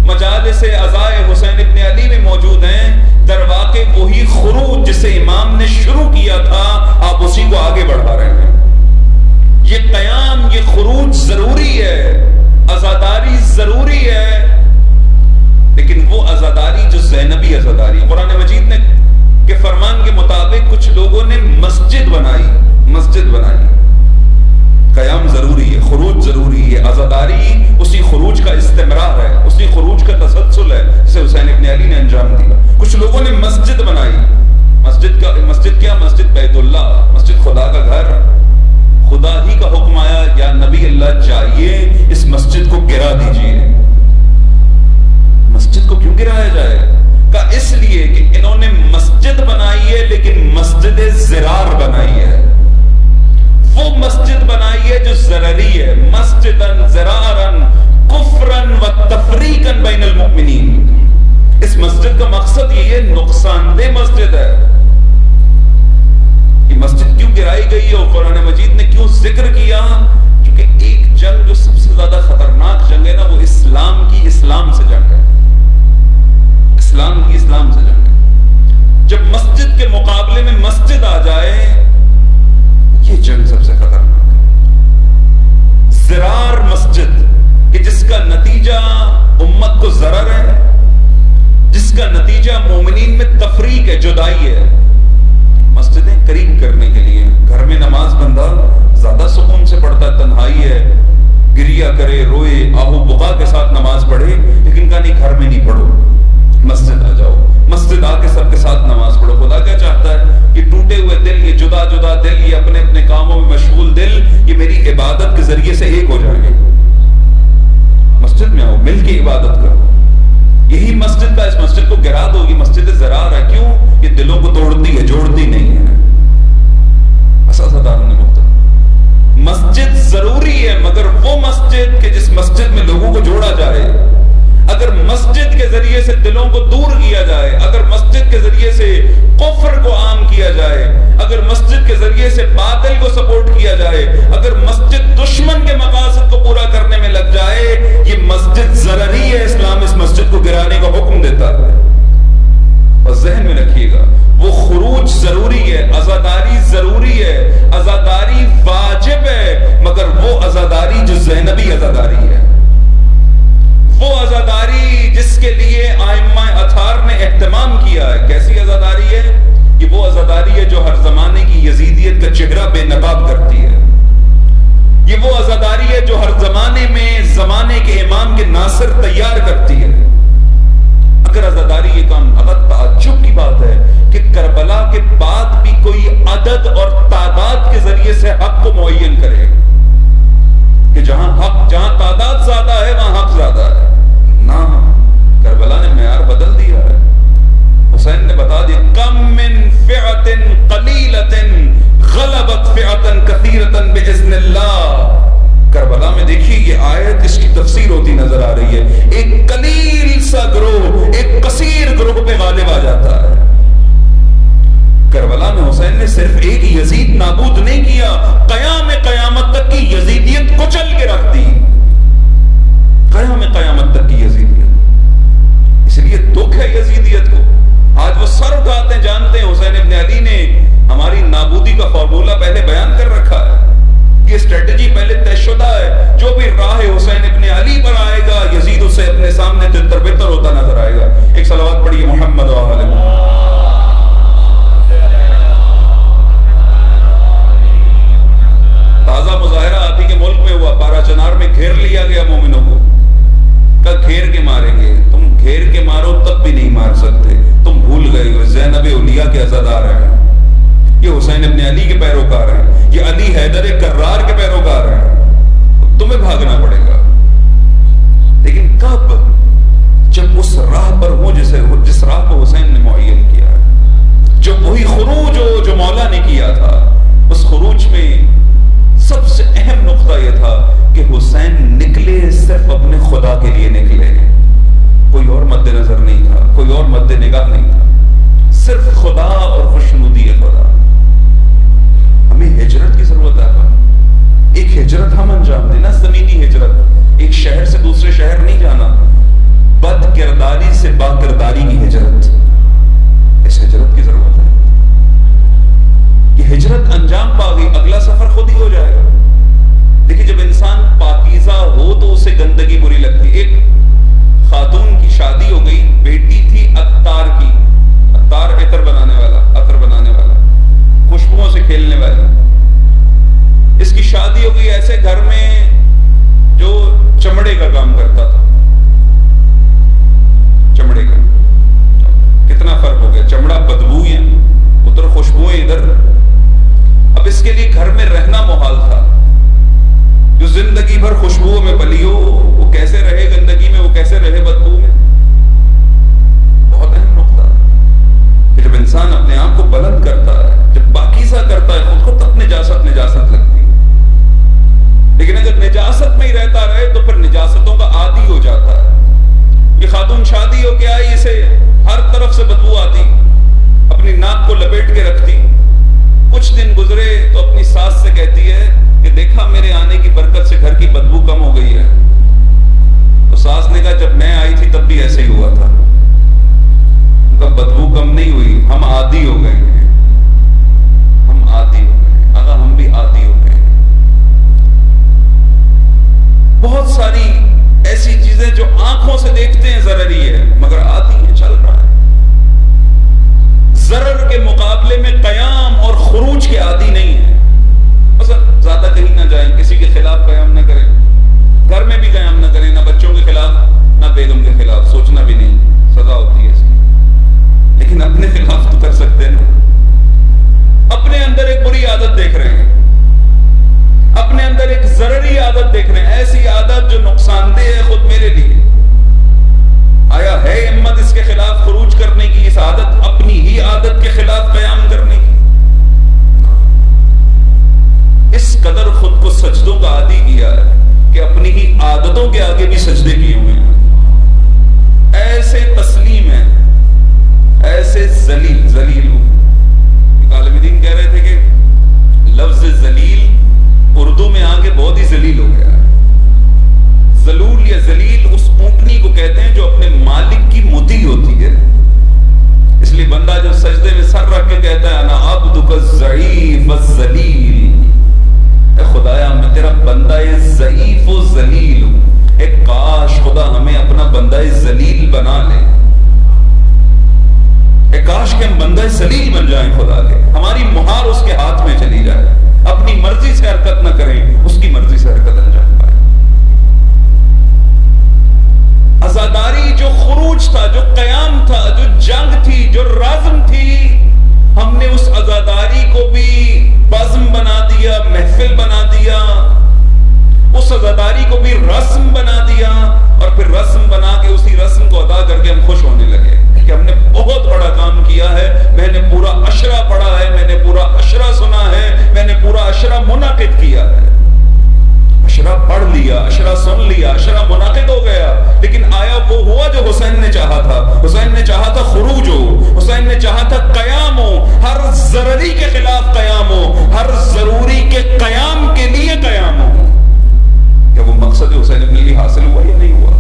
مجالس عزائے حسین ابن علی میں موجود ہیں، در واقع وہی خروج جسے امام نے شروع کیا تھا، آپ اسی کو آگے بڑھا رہے ہیں۔ یہ قیام، یہ خروج ضروری ہے، عزاداری ضروری ہے، لیکن وہ عزاداری جو زینبی عزاداری، قرآن مجید نے کے فرمان کے مطابق کچھ لوگوں نے مسجد بنائی، قیام ضروری ہے، خروج ضروری یہ عزاداری اسی خروج کا استمرار ہے، اسی خروج کا تسلسل ہے جسے حسین ابن علی نے انجام دیا۔ کچھ لوگوں نے مسجد بنائی، مسجد کیا؟ مسجد بیت اللہ، مسجد خدا کا گھر۔ خدا ہی کا حکم آیا یا نبی اللہ چاہیے اس مسجد کو گرا دیجئے۔ مسجد کو کیوں گرایا جائے؟ کہ اس لیے کہ انہوں نے مسجد بنائی ہے لیکن مسجد زرار بنائی ہے، وہ مسجد بنائی ہے جو ضرری ہے، مسجدن زرارن کفرن و تفریقن بین المؤمنین۔ اس مسجد کا مقصد یہ ہے، نقصان دہ مسجد ہے۔ یہ مسجد کیوں گرائی گئی ہے اور قرآن مجید نے کیوں ذکر کیا؟ کیونکہ ایک جنگ جو سب سے زیادہ خطرناک جنگ ہے نا، وہ اسلام کی اسلام سے جنگ ہے، اسلام کی اسلام سے جنگ ہے۔ جب مسجد کے مقابلے میں مسجد آ جائے، یہ جنگ سب سے خطرناک ہے۔ زرار مسجد کہ جس کا نتیجہ امت کو ضرر ہے، جس کا نتیجہ مومنین میں تفریق ہے، جدائی ہے۔ مسجدیں قریب کرنے کے لیے، گھر میں نماز بندہ زیادہ سکون سے پڑھتا ہے، تنہائی ہے، گریا کرے، روئے، آہو بقا کے ساتھ نماز پڑھے، لیکن کہا نہیں گھر میں نہیں پڑھو، مسجد آ جاؤ، مسجد آ کے سب کے ساتھ نماز پڑھو۔ خدا کیا چاہتا ہے؟ یہ ٹوٹے ہوئے دل، یہ جدا جدا دل، یہ اپنے اپنے کاموں میں مشغول دل، یہ میری عبادت کے ذریعے سے ایک ہو جائیں گے۔ مسجد میں آؤ، مل کے عبادت کرو۔ یہی مسجد کا، اس مسجد کو گرا دو، یہ مسجد زرار ہے۔ کیوں؟ یہ دلوں کو توڑتی ہے، جوڑتی نہیں ہے۔ مسجد ضروری ہے، مگر وہ مسجد کہ جس مسجد میں لوگوں کو جوڑا جائے۔ اگر مسجد کے ذریعے سے دلوں کو دور کیا جائے، اگر مسجد کے ذریعے سے کفر کو عام کیا جائے، اگر مسجد کے ذریعے سے باطل کو سپورٹ کیا جائے، اگر مسجد دشمن کے مقاصد کو پورا کرنے میں لگ جائے، یہ مسجد ضرری ہے۔ اسلام اس مسجد کو گرانے کا حکم دیتا ہے۔ اور ذہن میں رکھیے گا، وہ خروج ضروری ہے، عزاداری ضروری ہے، عزاداری واجب ہے، مگر وہ عزاداری جو زینبی عزاداری ہے، وہ عزاداری جس کے لیے ائمہ اطہار نے اہتمام کیا ہے۔ کیسی عزاداری ہے؟ یہ وہ عزاداری ہے جو ہر زمانے کی یزیدیت کا چہرہ بے نقاب کرتی ہے۔ یہ وہ عزاداری ہے جو ہر زمانے میں زمانے کے امام کے ناصر تیار کرتی ہے۔ اگر عزاداری یہ کام، اگر تعجب کی بات ہے کہ کربلا کے بعد بھی کوئی عدد اور تعداد کے ذریعے سے حق کو معین کرے کہ جہاں تعداد زیادہ ہے وہاں حق زیادہ ہے، نہ، کربلا نے معیار بدل دیا ہے۔ حسین نے بتا دیا، کم من فئۃ قلیلۃ غلبت فئۃ کثیرۃ باذن اللہ۔ کربلا میں دیکھیے یہ آیت، اس کی تفسیر ہوتی نظر آ رہی ہے۔ ایک قلیل سا گروہ ایک کثیر گروہ پہ غالب آ جاتا ہے۔ کربلا میں حسین نے صرف ایک یزید نابود نہیں کیا، قیامت تک کی یزیدیت کچل کے رکھ دی، قیامت تک کی یزیدیت۔ اس لیے دکھ ہے یزیدیت کو، آج وہ سر اٹھاتے ہیں، جانتے ہیں حسین ابن علی نے ہماری نابودی کا فارمولہ پہلے بیان کر رکھا ہے، یہ اسٹریٹجی پہلے طے شدہ ہے۔ جو بھی راہ حسین ابن علی پر آئے گا، یزید اسے اپنے سامنے تتر بتر ہوتا نظر آئے گا۔ ایک صلوات پڑھیے محمد و آل محمد۔ تازہ مظاہرہ آپ ہی کے ملک میں ہوا، پارا چنار میں گھیر لیا گیا مومنوں کو، کل گھیر کے ماریں گے۔ تم گھیر کے مارو تب بھی نہیں مار سکتے، تم بھول گئے ہو زینب اولیاء کے عزادار ہیں، یہ حسین ابن علی کے پیروکار ہیں، یہ علی حیدر کرار کے پیروکار ہیں، تمہیں بھاگنا پڑے گا۔ لیکن کب؟ جب اس راہ پر ہو جس راہ کو حسین نے معین کیا ہے، جو وہی خروج ہو جو مولا نے کیا تھا۔ اس خروج میں سب سے اہم نقطہ یہ تھا کہ حسین نکلے صرف اپنے خدا کے لیے نکلے، کوئی اور مد نظر نہیں تھا، کوئی اور مد نگاہ نہیں تھا، صرف خدا اور خوشنودی خدا۔ ہمیں ہجرت کی ضرورت ہے، ایک ہجرت ہم انجام دینا، زمینی ہجرت، ایک شہر سے دوسرے شہر نہیں جانا، بد کرداری سے با کرداری کی ہجرت، اس ہجرت کی ضرورت ہے۔ یہ ہجرت انجام پا گئی، اگلا سفر خود ہی ہو جائے گا۔ دیکھیں جب انسان پاکیزہ ہو تو اسے گندگی بری لگتی۔ ایک خاتون کی شادی ہو گئی، بیٹی تھی عطار کی، عطار عطر بنانے والا، خوشبوؤں سے کھیلنے والا۔ اس کی شادی ہو گئی ایسے گھر میں جو چمڑے کا کام کرتا تھا. چمڑے کا کتنا فرق ہو گیا. چمڑا بدبوئیں ادھر، خوشبوئیں ادھر. اب اس کے لیے گھر میں رہنا محال تھا. جو زندگی بھر خوشبوؤں میں پلی ہو وہ کیسے رہے گندگی میں، وہ کیسے رہے بدبو میں. بہت اہم نقطہ کہ جب انسان اپنے آپ کو بلند کرتا ہے، جب پاکیزہ کرتا ہے خود کو، تب نجاست لگتی ہے. لیکن اگر نجاست میں ہی رہتا رہے تو پھر نجاستوں کا عادی ہو جاتا ہے. یہ خاتون شادی ہو کے آئی، اسے ہر طرف سے بدبو آتی، اپنی ناک کو لپیٹ کے رکھتی. کچھ دن گزرے تو اپنی ساس سے کہتی ہے کہ دیکھا میرے آنے کی برکت سے گھر کی بدبو کم ہو گئی ہے. تو ساس نے کہا جب میں آئی تھی تب بھی ایسے ہی ہوا تھا. ان کا بدبو کم نہیں ہوئی، ہم عادی ہو گئے ہیں. ہم عادی ہو گئے، اگر ہم بھی عادی ہو گئے. بہت ساری ایسی چیزیں جو آنکھوں سے دیکھتے ہیں ضروری ہے مگر عادی ہے، چل رہا ہے. ضرر کے مقابلے میں قیام اور خروج کے عادی نہیں ہے. مثلا زیادہ کہیں نہ جائیں، کسی کے خلاف قیام نہ کریں، گھر میں بھی قیام نہ کریں، نہ بچوں کے خلاف نہ بیگم کے خلاف، سوچنا بھی نہیں، سزا ہوتی ہے اس کی. لیکن اپنے خلاف تو کر سکتے ہیں نا. اپنے اندر ایک بری عادت دیکھ رہے ہیں، اپنے اندر ایک ضرری عادت دیکھ رہے ہیں، ایسی عادت جو نقصان دہ ہے خود میرے لیے. آیا ہے ہمت اس کے خلاف خروج کرنے کی، اس عادت، اپنی ہی عادت کے خلاف قیام کرنے کی؟ اس قدر خود کو سجدوں کا عادی کیا ہے کہ اپنی ہی عادتوں کے آگے بھی سجدے کیے ہوئے ہیں. ایسے تسلیم ہیں، ایسے ذلیل ہو. عالم دین کہہ رہے تھے کہ لفظ ذلیل اردو میں آگے بہت ہی ذلیل ہو گیا ہے. ذلول یا ذلیل اس اونٹنی کو کہتے ہیں جو اپنے مالک کی مطیع ہوتی ہے. اس لیے بندہ جب سجدے میں سر رکھ کے کہتا ہے انا عبدک الضعیف الذلیل، اے خدایا میں تیرا بندہ ضعیف و ذلیل ہوں. ایک کاش خدا ہمیں اپنا بندہ ذلیل بنا لے. ایک کاش کہ ہم بندہ ذلیل بن جائیں خدا کے، ہماری مہار اس کے ہاتھ میں چلی جائے، اپنی مرضی سے حرکت نہ کریں، اس کی مرضی سے حرکت انجام پائے. عزاداری جو خروج تھا، جو قیام تھا، جو جنگ تھی، جو رزم تھی، ہم نے اس عزاداری کو بھی بزم بنا دیا، محفل بنا دیا. اس عزاداری کو بھی رسم بنا دیا، اور پھر رسم بنا کے اسی رسم کو ادا کر کے ہم خوش ہونے لگے کہ ہم نے بہت بڑا کام کیا ہے. میں نے پورا عشرہ پڑھا ہے، میں نے پورا عشرہ سنا ہے، میں نے پورا عشرہ منعقد کیا ہے. عشرہ پڑھ لیا، عشرہ سن لیا، عشرہ منعقد ہو گیا، لیکن آیا وہ ہوا جو حسین نے چاہا تھا؟ حسین نے چاہا تھا خروج ہو، حسین نے چاہا تھا قیام ہو، ہر ضرری کے خلاف قیام ہو، ہر ضروری کے قیام کے لیے قیام ہو. کیا وہ مقصد حسین ابن علی حاصل ہوا یا نہیں ہوا؟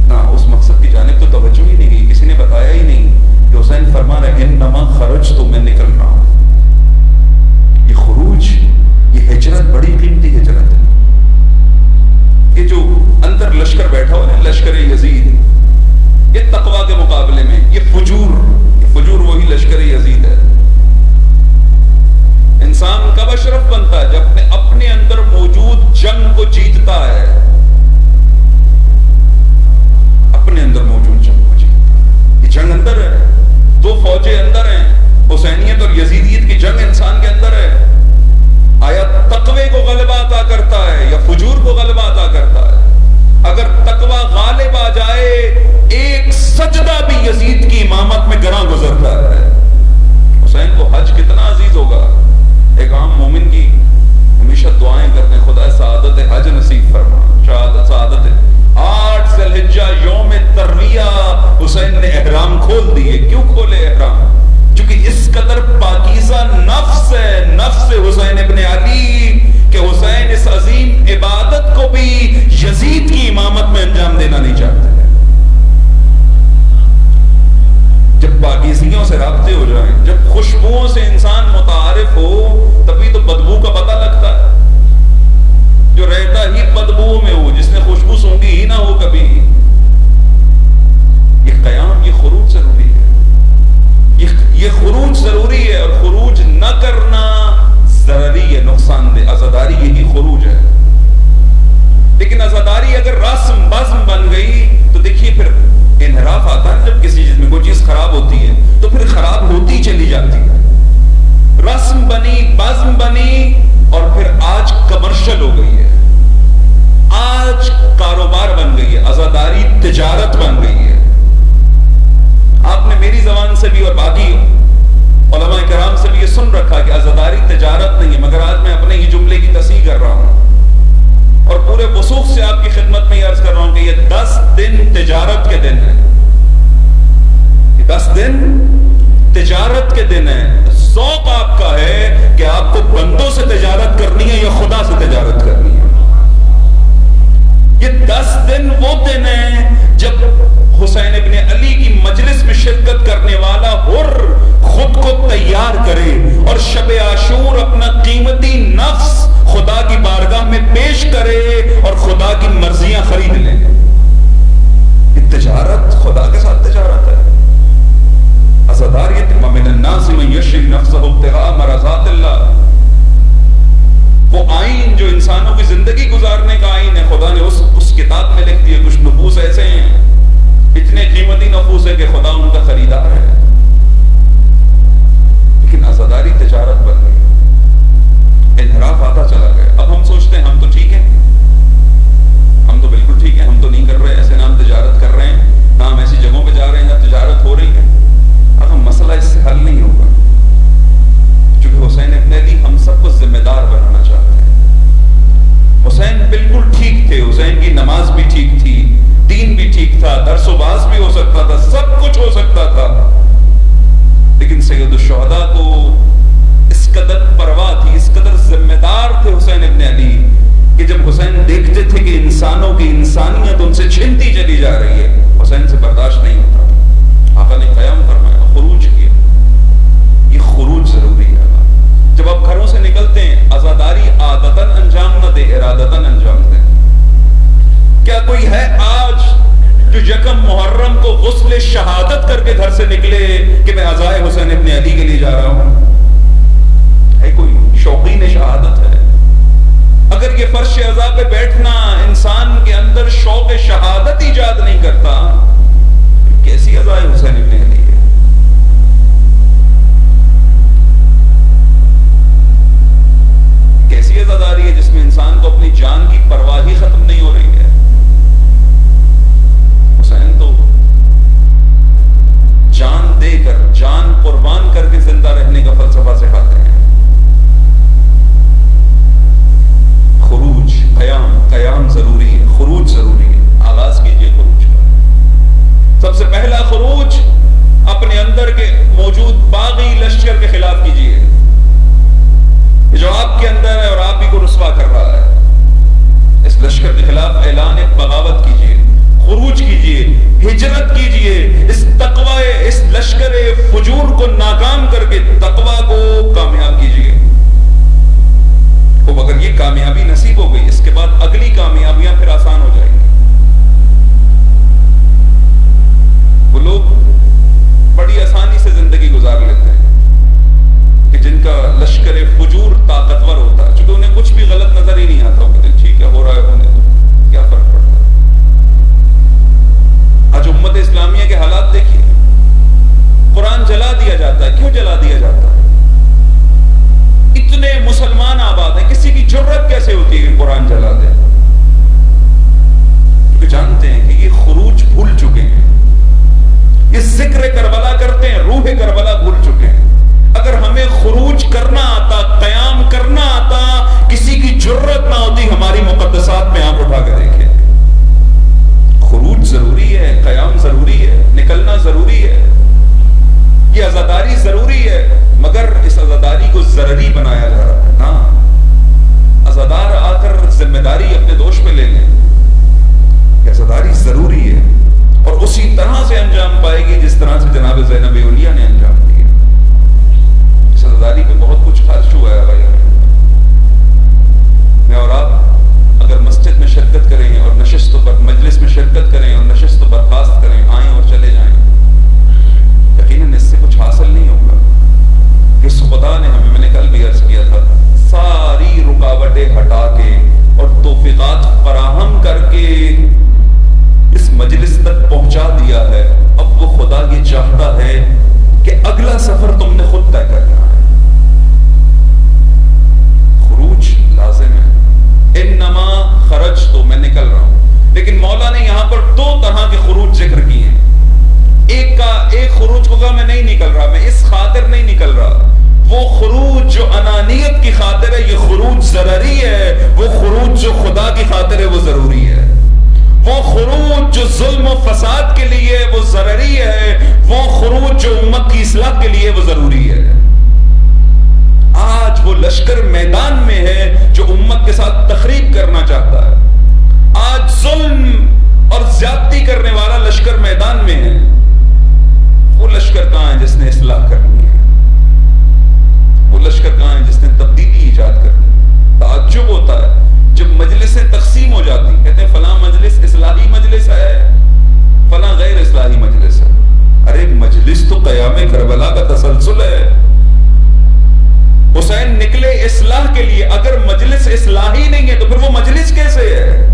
نہ، اس مقصد کی جانب تو توجہ ہی نہیں کی، کسی نے بتایا ہی نہیں کہ حسین فرما رہے انما خرج تو میں نکل رہا ہوں. یہ خروج، یہ ہجرت بڑی قیمتی ہجرت ہے. یہ جو اندر لشکر بیٹھا ہوا ہے، لشکر یزید، یہ تقوی کے مقابلے میں یہ فجور وہی لشکر یزید ہے. انسان کب اشرف بنتا ہے؟ جب اپنے اندر موجود جنگ کو جیتتا ہے. اپنے اندر موجود جنگ کو جیتتا. یہ جنگ اندر ہے، دو فوجیں اندر ہیں، حسینیت اور یزیدیت کی جنگ انسان کے اندر ہے. آیا تقوی کو غلبہ عطا کرتا ہے یا فجور کو غلبہ عطا کرتا ہے؟ اگر تقوی غالب آ جائے، ایک سجدہ بھی یزید کی امامت میں گراں گزرتا ہے. حسین کو حج کتنا عزیز ہوگا. ایک عام مومن کی ہمیشہ دعائیں کرتے ہیں، خدا سعادت حج نصیب فرما. سعادت 8 ذی الحجہ یوم ترویہ حسین نے احرام کھول دیے. کیوں کھولے احرام؟ چونکہ اس قدر پاکیزہ نفس ہے، نفس حسین ابن علی، کہ حسین اس عظیم عبادت کو بھی یزید کی امامت میں انجام دینا نہیں چاہتے. جب پاکیزیوں سے رابطے ہو جائیں، جب خوشبوؤں سے انسان متعارف ہو، تبھی تو بدبو کا پتہ لگتا ہے. جو رہتا ہی بدبو میں ہو، جس نے خوشبو سونگی ہی نہ ہو کبھی. یہ قیام، یہ خروج ضروری ہے. یہ خروج ضروری ہے، اور خروج نہ کرنا ضروری ہے، نقصان دہ. عزاداری یہی خروج ہے. لیکن عزاداری اگر ہو گئی ہے، آج کاروبار بن گئی ہے، عزاداری تجارت بن گئی ہے۔ آپ نے میری زبان سے بھی اور باقی علماء کرام سے بھی یہ سن رکھا کہ عزاداری تجارت نہیں ہے، مگر آج میں اپنے ہی جملے کی تصحیح کر رہا ہوں اور پورے وثوق سے آپ کی خدمت میں یہ عرض کر رہا ہوں کہ یہ 10 دن تجارت کے دن ہے، یہ 10 دن تجارت کے دن ہے۔ ذوق آپ کا ہے کہ آپ کو بندوں سے تجارت کرنی ہے یا خدا سے تجارت کرنی ہے۔ یہ 10 دن وہ دن ہیں جب حسین ابن علی کی مجلس میں شرکت کرنے والا حر خود کو تیار کرے اور شب عاشور اپنا قیمتی نفس خدا کی بارگاہ میں پیش کرے اور خدا کی مرضیاں خرید لیں۔ یہ تجارت خدا کے ساتھ تجارت ہے۔ عزاداریت وَمِنَ النَّاسِ مَن يَشْرِي نَفْسَهُ ابْتِغَاءَ مَرْضَاتِ اللَّهِ، وہ آئین جو انسانوں کی زندگی گزارنے کا آئین ہے، خدا نے اس کتاب میں لکھ دیا۔ کچھ نفوس ایسے ہیں، اتنے قیمتی نفوس ہے کہ خدا ان کا خریدار ہے، لیکن عزاداری تجارت بن گئی، انحراف آتا چلا گیا۔ اب ہم سوچتے ہیں ہم تو ٹھیک ہیں، ہم تو بالکل ٹھیک ہیں، ہم تو نہیں کر رہے ایسے، نہ ہم تجارت کر رہے ہیں، نہ ہم ایسی جگہوں پہ جا رہے ہیں جہاں تجارت ہو رہی ہے۔ اب ہم مسئلہ اس سے حل نہیں ہوگا، چونکہ حسین ابن علی ہم سب کو ذمہ دار بنانا چاہتے ہیں۔ حسین بالکل ٹھیک تھے، حسین کی نماز بھی ٹھیک تھی، دین بھی ٹھیک تھا، درس و باز بھی ہو سکتا تھا، سب کچھ ہو سکتا تھا، لیکن سید الشہداء کو اس قدر پرواہ تھی، اس قدر ذمہ دار تھے حسین ابن علی کہ جب حسین دیکھتے تھے کہ انسانوں کی انسانیت ان سے چھنتی چلی جا رہی ہے، حسین سے برداشت نہیں ہوتا تھا۔ آقا نے قیام فرمایا، خروج کیا۔ یہ خروج ضروری ہے۔ جب آپ گھروں سے نکلتے ہیں، عزاداری عادتاً انجام نہ دے، ارادتاً انجام دے۔ کیا کوئی ہے آج جو یکم محرم کو غسل شہادت کر کے گھر سے نکلے کہ میں عزائے حسین ابن علی کے لیے جا رہا ہوں؟ ہے کوئی شوقین شہادت ہے؟ اگر یہ فرش عزا پہ بیٹھنا انسان کے اندر شوق شہادت ایجاد نہیں کرتا، کیسی عزائے حسین ابن علی ہے؟ کیسی عزاداری ہے جس میں انسان کو اپنی جان کی پرواہ ہی ختم نہیں ہو رہی ہے؟ حسین تو جان دے کر، جان قربان کر کے زندہ رہنے کا فلسفہ سکھاتے ہیں۔ خروج، قیام ضروری ہے، خروج ضروری ہے۔ آغاز کیجئے خروج کا۔ سب سے پہلا خروج اپنے اندر کے موجود باغی لشکر کے خلاف کیجئے، جو آپ کے اندر ہے اور آپ ہی کو رسوا کر رہا ہے۔ اس لشکر کے خلاف اعلان بغاوت کیجئے، خروج کیجئے، ہجرت کیجئے، اس تقوی، اس لشکر فجور کو ناکام کر کے تقوی کو کامیاب کیجئے۔ اب اگر یہ کامیابی نصیب ہو گئی، اس کے بعد اگلی کامیابیاں پھر آسان ہو جائیں گی۔ وہ لوگ بڑی آسانی سے زندگی گزار لیتے ہیں کہ جن کا لشکر فجور طاقتور ہوتا ہے، چونکہ انہیں کچھ بھی غلط نظر ہی نہیں آتا، کہ ٹھیک ہے ہو رہا ہے ہونے تو کیا فرق پڑتا ہے۔ آج امت اسلامیہ کے حالات دیکھیے، قرآن جلا دیا جاتا ہے۔ کیوں جلا دیا جاتا ہے؟ اتنے مسلمان آباد ہیں، کسی کی جرت کیسے ہوتی ہے کہ قرآن جلا دے؟ کیونکہ جانتے ہیں کہ یہ خروج بھول چکے ہیں، یہ ذکر کربلا کرتے ہیں، روح کربلا بھول چکے ہیں۔ اگر ہمیں خروج کرنا آتا، قیام کرنا آتا، کسی کی جرت نہ ہوتی ہماری مقدسات میں آپ اٹھا کے دیکھیں۔ خروج ضروری ہے، قیام ضروری ہے، نکلنا ضروری ہے، یہ عزاداری ضروری ہے، مگر اس عزاداری کو ضرری بنایا جا رہا ہے نا۔ عزادار آ کر ذمہ داری اپنے دوش پہ لے لیں کہ عزاداری ضروری ہے، اور اسی طرح سے انجام پائے گی جس طرح سے جناب زینب اولیاء نے انجام دیا۔ اس عزاداری پہ بہت کچھ خرچ ہوا ہے بھائی۔ میں اور آپ اگر مسجد میں شرکت کریں اور نشست و مجلس میں شرکت کریں اور نشست و برخاست کریں، آئیں اور چلے جائیں، یقیناً اس سے کچھ حاصل نہیں ہوگا۔ اس خدا نے ہمیں، میں نے کل بھی عرض کیا تھا، ساری رکاوٹیں ہٹا کے اور توفیقات فراہم کر کے اس مجلس تک پہنچا دیا ہے۔ اب وہ خدا یہ چاہتا ہے کہ اگلا سفر تم نے خود طے کرنا ہے۔ خروج لازم ہے، میں نہیں نکل رہا، میں اس خاطر نہیں نکل رہا. وہ خروج جو انانیت کی خاطر ہے یہ خروج ضرری ہے، وہ خروج جو خدا کی خاطر ہے وہ ضروری ہے. وہ خروج جو ظلم و فساد کے لیے وہ ضرری ہے، وہ خروج جو امت کی اصلاح کے لیے وہ ضروری ہے. آج وہ لشکر میدان میں ہے جو امت کے ساتھ تخریب کرنا چاہتا ہے. آج ظلم اور زیادتی کرنے والا لشکر میدان میں ہے. وہ لشکر کہاں ہے جس نے اصلاح کرنی ہے؟ وہ لشکر کہاں ہے جس نے تبدیلی ایجاد کرنی ہے؟ تعجب ہوتا ہے جب مجلسیں تقسیم ہو جاتی، کہتے ہیں فلاں مجلس اصلاحی مجلس ہے، فلاں غیر اصلاحی مجلس ہے. ارے مجلس تو قیام کربلا کا تسلسل ہے. حسین نکلے اصلاح کے لیے، اگر مجلس اصلاحی نہیں ہے تو پھر وہ مجلس کیسے ہے؟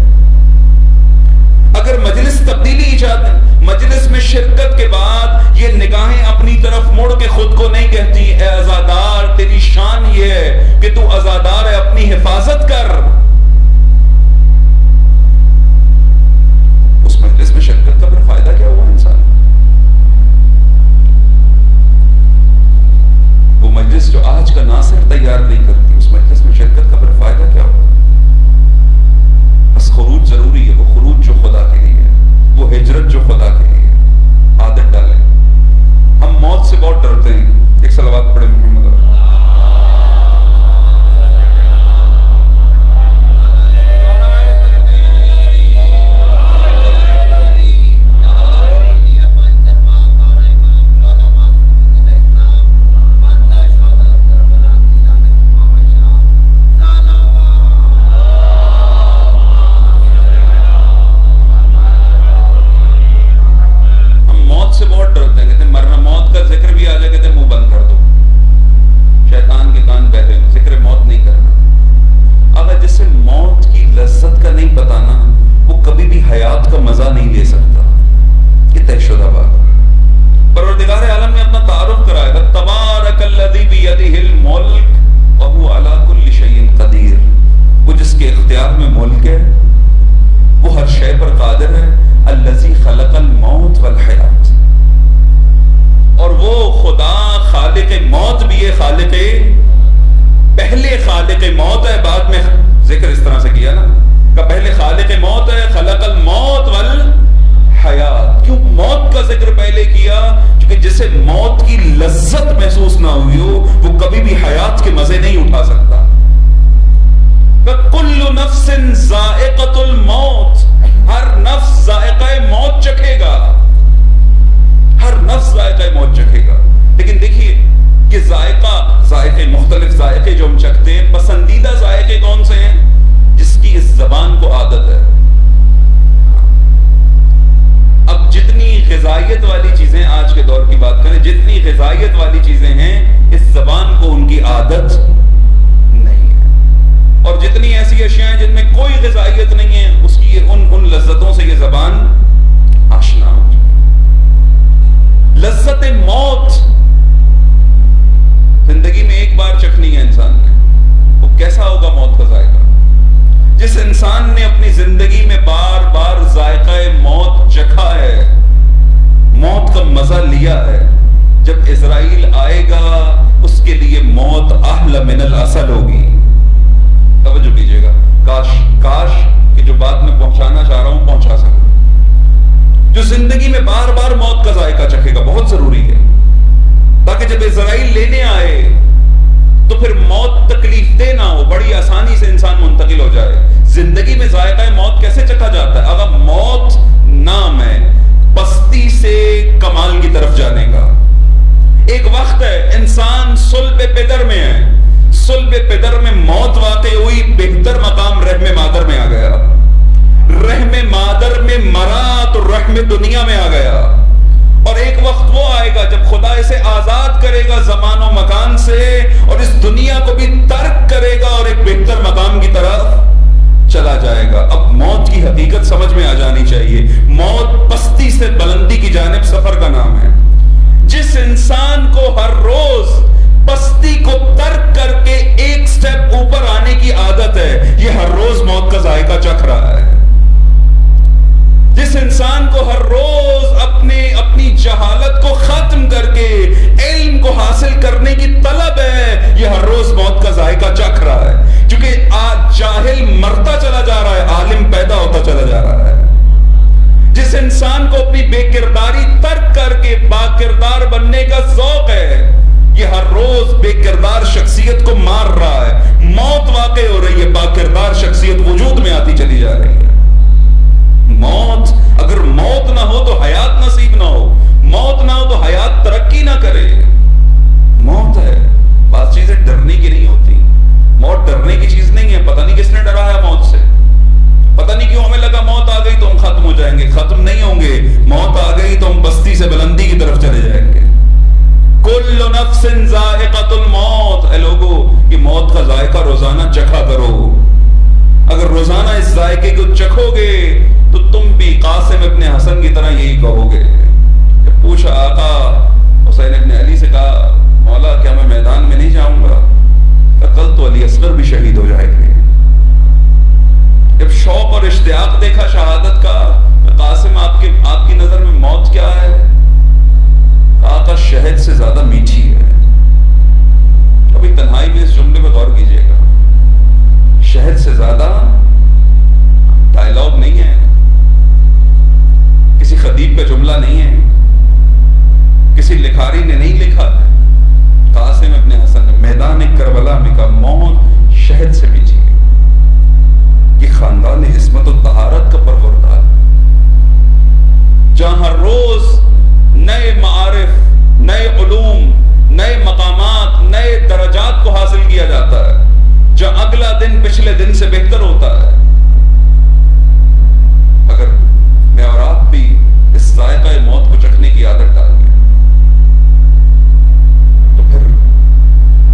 اگر مجلس تبدیلی ایجاد ہے، مجلس میں شرکت کے بعد یہ نگاہیں اپنی طرف مڑ کے خود کو نہیں کہتی اے عزادار تیری شان یہ ہے کہ تو عزادار ہے، اپنی حفاظت کر. اس مجلس میں شرکت کا پھر فائدہ کیا ہوا انسان؟ وہ مجلس جو آج کا ناصر تیار نہیں کرتی، اس مجلس میں شرکت کا پھر فائدہ کیا ہوا؟ بس خروج ضروری ہے، وہ خروج جو خدا کے لیے ہے، وہ ہجرت جو خدا کے لیے ہے. عادت ڈالیں. ہم موت سے بہت ڈرتے ہیں. ایک صلوات پڑھیں محمد. جس انسان کو ہر روز اپنی جہالت کو ختم کر کے یہ ہر روز موت کا ذائقہ چکھ رہا ہے، کیونکہ جاہل مرتا چلا جا رہا ہے، عالم پیدا ہوتا چلا جا رہا ہے۔ جس انسان کو اپنی بے کرداری ترک کر کے با کردار بننے کا ذوق ہے، یہ ہر روز بے کردار شخصیت کو مار رہا ہے۔ موت واقع ہو رہی ہے، با کردار شخصیت وجود میں آتی چلی جا رہی ہے۔ موت، اگر موت نہ ہو تو حیات نصیب نہ ہو، موت نہ ہو تو حیات ترقی نہ کرے۔ موت ہے، بعض چیزیں ڈرنے کی نہیں ہوتی، موت ڈرنے کی چیز نہیں ہے۔ پتہ نہیں کس نے ڈرایا موت سے، پتہ نہیں کیوں ہمیں لگا موت آ گئی تو ہم ختم ہو جائیں گے۔ ختم نہیں ہوں گے، موت آ گئی تو ہم بستی سے بلندی کی طرف چلے جائیں گے۔ کل نفس ذائقۃ الموت، اے لوگو یہ موت کا ذائقہ روزانہ چکھا کرو۔ اگر روزانہ اس ذائقے کو چکھو گے تو تم بھی قاسم ابن حسن کی طرح یہی کہو گے۔ جب پوچھا آقا حسین ابن علی سے، کہا مولا کیا میں میدان میں نہیں جاؤں گا؟ کہ کل تو علی اصغر بھی شہید ہو جائیں گے۔ جب شوق اور اشتیاق دیکھا شہادت کا، قاسم آپ کی نظر میں موت کیا ہے؟ آقا شہد سے زیادہ میٹھی ہے۔ کبھی تنہائی میں اس جملے پہ غور کیجئے گا، شہد سے زیادہ ڈائلاگ نہیں ہے، کسی خطیب کا جملہ نہیں ہے، کسی لکھاری نے نہیں لکھا ہے، قاسم ابن حسن نے میدان کربلا میں کہا موت شہد سے میٹھی ہے۔ یہ خاندان عصمت و طہارت کا پروردگار، جہاں ہر روز نئے معارف، نئے علوم، نئے مقامات، نئے درجات کو حاصل کیا جاتا ہے، جہاں اگلا دن پچھلے دن سے بہتر ہوتا ہے۔ اگر میں اور آپ بھی اس ذائقہ موت کو چکھنے کی عادت ڈال دیں تو پھر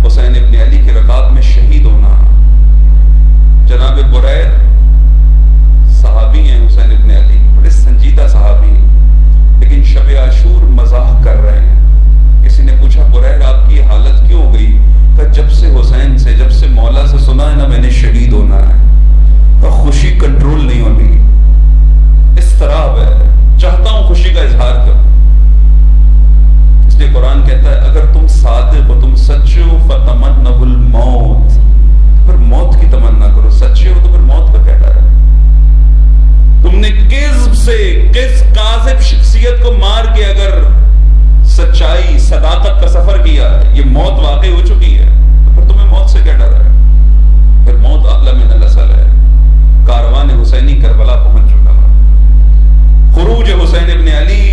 حسین ابن علی کے رکعت میں شہید ہونا۔ جناب بریر صحابی ہیں، حسین ابن علی بڑے سنجیدہ صحابی ہیں، لیکن شب عاشور مزاح کر رہے ہیں۔ کسی نے پوچھا بریر آپ کی حالت کیوں ہو گئی؟ کہ جب سے حسین سے، جب سے مولا سے سنا ہے نا میں نے شہید ہونا ہے، تو خوشی کنٹرول نہیں ہونی، اس طرح ہے، چاہتا ہوں خوشی کا اظہار کروں۔ اس لیے قرآن کہتا ہے اگر تم صادق ہو، تم سچے ہو، فتمنوا الموت، پھر موت کی تمنا کرو۔ سچے ہو تو پھر موت کا کیا ڈر ہے؟ تم نے کذب سے، کاذب شخصیت کو مار کے اگر سچائی، صداقت کا سفر کیا ہے، یہ موت واقع ہو چکی ہے، تو پھر تمہیں موت سے کیا ڈر ہے؟ پھر موت اعلی من الاسل ہے۔ کاروان حسینی کربلا پہنچ چکا ہے۔ خروج حسین ابن علی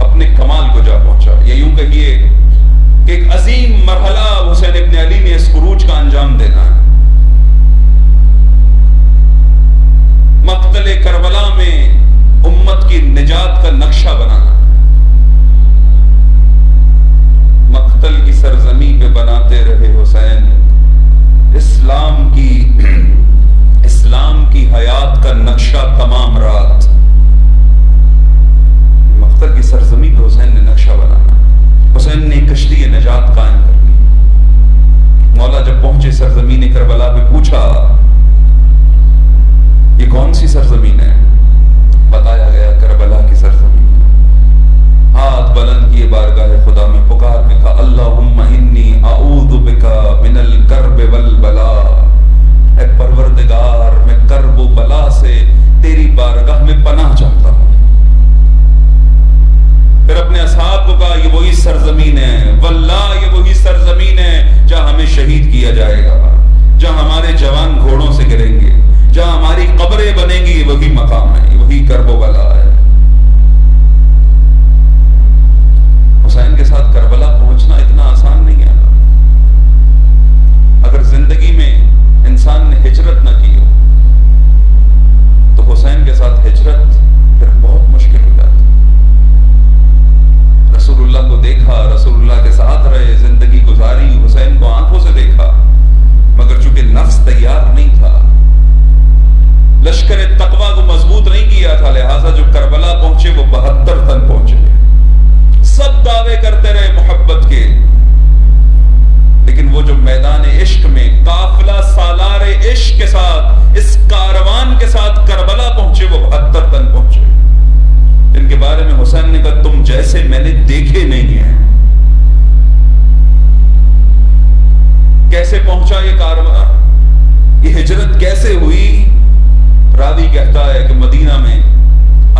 اپنے کمال کو جا پہنچا۔ یہ یوں کہیے کہ ایک عظیم مرحلہ حسین ابن علی نے اس خروج کا انجام دینا ہے۔ مقتل کربلا میں امت کی نجات کا نقشہ بنانا، مقتل کی سرزمین پہ بناتے رہے حسین اسلام کی حیات کا نقشہ تمام رات۔ مقتل کی سرزمین پہ حسین نے نقشہ بنانا، حسین نے کشتی نجات قائم کر لی۔ مولا جب پہنچے سرزمین کربلا پہ پوچھا یہ کون سی سرزمین ہے؟ بتایا گیا کربلا کی سرزمین۔ ہاتھ بلند کیے بارگاہ خدا میں پکار کے کہا اللہم انی اعوذ بکا من الکرب والبلا، اے پروردگار میں کرب و بلا سے تیری بارگاہ میں پناہ چاہتا ہوں۔ پھر اپنے اصحاب کو کہا یہ وہی سرزمین ہے، واللہ یہ وہی سرزمین ہے جہاں ہمیں شہید کیا جائے گا، جہاں ہمارے جوان گھوڑوں سے گریں گے، جہاں ہماری قبریں بنیں گی، وہی مقام ہے، وہی کرب و بلا ہے۔ حسین کے ساتھ کربلا پہنچنا اتنا آسان نہیں ہے۔ اگر زندگی میں انسان نے ہجرت نہ کی ہو تو حسین کے ساتھ ہجرت پھر بہت مشکل ہو جاتی۔ رسول اللہ کو دیکھا، رسول اللہ کے ساتھ رہے، زندگی گزاری، حسین کو آنکھوں سے دیکھا، مگر چونکہ نفس تیار نہیں تھا، لشکر تقوی کو مضبوط نہیں کیا تھا، لہٰذا جو کربلا پہنچے وہ 72 تن پہنچے۔ سب دعوے کرتے رہے محبت کے، لیکن وہ جو میدان عشق میں قافلہ سالار عشق کے ساتھ، اس کاروان کے ساتھ کربلا پہنچے، وہ 72 تن پہنچے، جن کے بارے میں حسین نے کہا تم جیسے میں نے دیکھے نہیں ہیں۔ کیسے پہنچا یہ کارواں، یہ ہجرت کیسے ہوئی؟ راوی کہتا ہے کہ مدینہ میں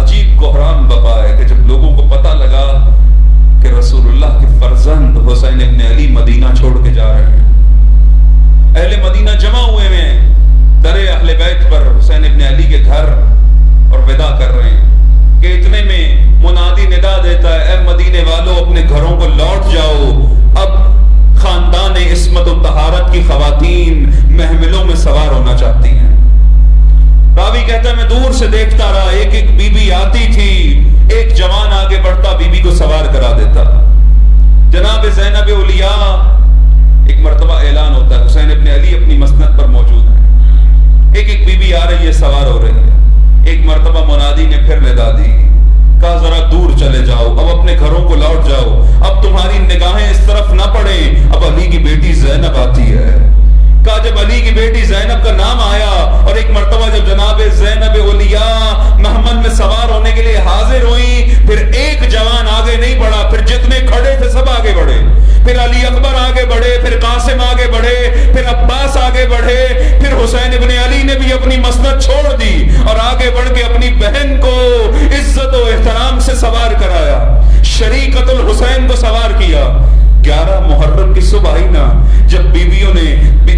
عجیب کوہرام بپا ہے کہ جب لوگوں کو پتہ لگا کہ رسول اللہ کے فرزند حسین ابن علی مدینہ چھوڑ کے جا رہے ہیں، اہل مدینہ جمع ہوئے ہیں در اہل بیت پر حسین ابن علی کے گھر اور ودا کر رہے ہیں کہ اتنے میں منادی ندا دیتا ہے، اے مدینے والوں اپنے گھروں کو لوٹ جاؤ، اب خاندان عصمت و طہارت کی خواتین محملوں میں سوار ہونا چاہتی ہیں۔ راوی کہتا ہے میں دور سے دیکھتا رہا، ایک ایک بی بی آتی تھی، ایک جوان آگے بڑھتا بی بی کو سوار کرا دیتا۔ جناب زینب اولیاء، ایک مرتبہ اعلان ہوتا ہے حسین ابن علی اپنی مسند پر موجود ہے، ایک ایک بی بی آ رہی ہے، سوار ہو رہی ہے، ایک مرتبہ منادی نے پھر ندا دی، کہا ذرا دور چلے جاؤ، اب اپنے گھروں کو لوٹ جاؤ، اب تمہاری نگاہیں اس طرف نہ پڑیں، اب علی کی بیٹی زینب آتی ہے۔ کہا جب علی کی بیٹی زینب کا نام آیا اور ایک مرتبہ جب جناب زینب اولیاء محمل میں سوار ہونے کے لیے حاضر ہوئیں، پھر ایک جوان آگے نہیں بڑھا، پھر جتنے کھڑے تھے سب آگے بڑھے، پھر علی اکبر آگے بڑھے، پھر قاسم آگے بڑھے، پھر عباس آگے بڑھے، پھر حسین ابن علی نے بھی اپنی مسند چھوڑ دی اور آگے بڑھ کے اپنی بہن کو عزت و احترام سے سوار کرایا، شریکت الحسین کو سوار کیا۔ 11 محرم کی صبح آئی نا، جب بیویوں نے،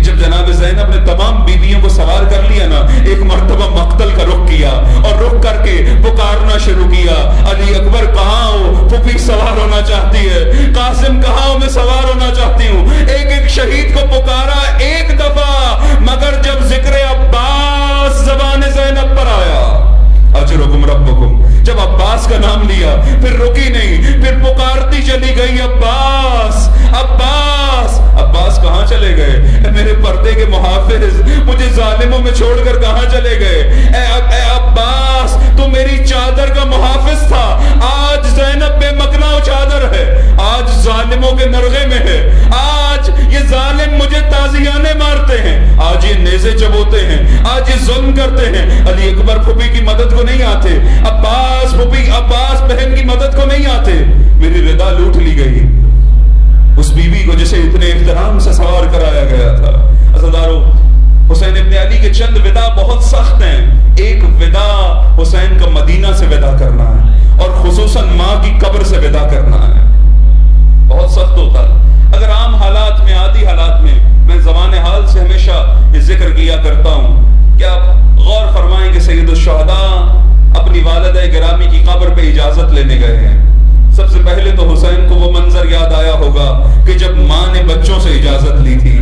جب جناب زینب نے تمام بیویوں کو سوار کر لیا نا، ایک مرتبہ مقتل کا رخ کیا اور رخ کر کے پکارنا شروع کیا، علی اکبر کہاں ہو؟ پھوپھی سوار ہونا چاہتی ہے، قاسم کہاں ہو؟ میں سوار ہونا چاہتی ہوں۔ ایک ایک شہید کو پکارا ایک دفعہ، مگر جب ذکر عباس زبان زینب پر آیا، اجرکم ربکم، جب عباس کا نام لیا پھر رکی نہیں، پھر پکارتی چلی گئی عباس عباس۔ عباس کہاں چلے گئے؟ اے میرے پردے کے محافظ، مجھے ظالموں میں چھوڑ کر کہاں چلے گئے؟ اے عباس، تو میری چادر کا محافظ تھا، آج زینب بے مکنا چادر ہے، آج ظالموں کے نرغے میں ہے، آج یہ ظالم مجھے تازیانے مارتے ہیں، آج یہ نیزے چبوتے ہیں، آج یہ ظلم کرتے ہیں۔ علی اکبر پھوپھی کی مدد کو نہیں آتے، عباس پھوپھی، عباس بہن کی مدد کو نہیں آتے، میری رضا لوٹ لی گئی۔ اس بیوی کو جسے اتنے احترام سے سوار کرایا گیا تھا۔ عزیزارو، حسین ابن علی کے چند ودا بہت سخت ہیں۔ ایک ودا حسین کا مدینہ سے ودا کرنا ہے اور خصوصاً ماں کی قبر سے ودا کرنا ہے، بہت سخت ہوتا ہے۔ اگر عام حالات میں، عادی حالات میں زمان حال سے ہمیشہ یہ ذکر کیا کرتا ہوں کہ آپ غور فرمائیں کہ سید الشہداء اپنی والدہ گرامی کی قبر پہ اجازت لینے گئے ہیں۔ سب سے پہلے تو حسین کو وہ منظر یاد آیا ہوگا کہ جب ماں نے بچوں سے اجازت لی تھی۔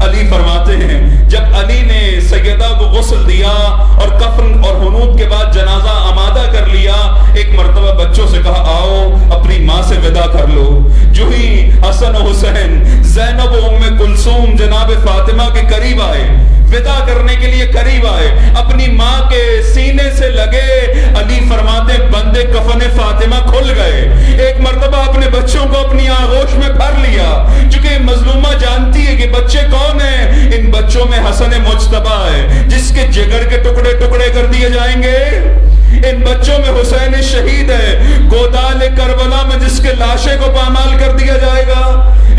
علی فرماتے ہیں جب علی نے سیدہ کو غسل دیا اور کفن اور حنوط کے بعد جنازہ آمادہ کر لیا، ایک مرتبہ بچوں سے کہا آؤ اپنی ماں سے ودا کر لو۔ جو ہی حسن و حسین زینب و ام کلثوم جناب فاطمہ کے قریب آئے، ودا کرنے کے لیے قریب آئے، اپنی ماں کے سینے سے لگے، علی فرماتے بندے کفن فاطمہ کھل گئے۔ ایک مرتبہ اپنے بچوں کو اپنی آغوش میں بھر لیا، چونکہ مظلومہ جانتی ہے کہ بچے کون ہیں، ان بچوں میں حسن مجتبیٰ ہے جس کے جگر کے ٹکڑے ٹکڑے کر دیے جائیں گے، ان بچوں میں حسین شہید ہے گودال کربلا میں جس کے لاشے کو پامال کر دیا جائے گا،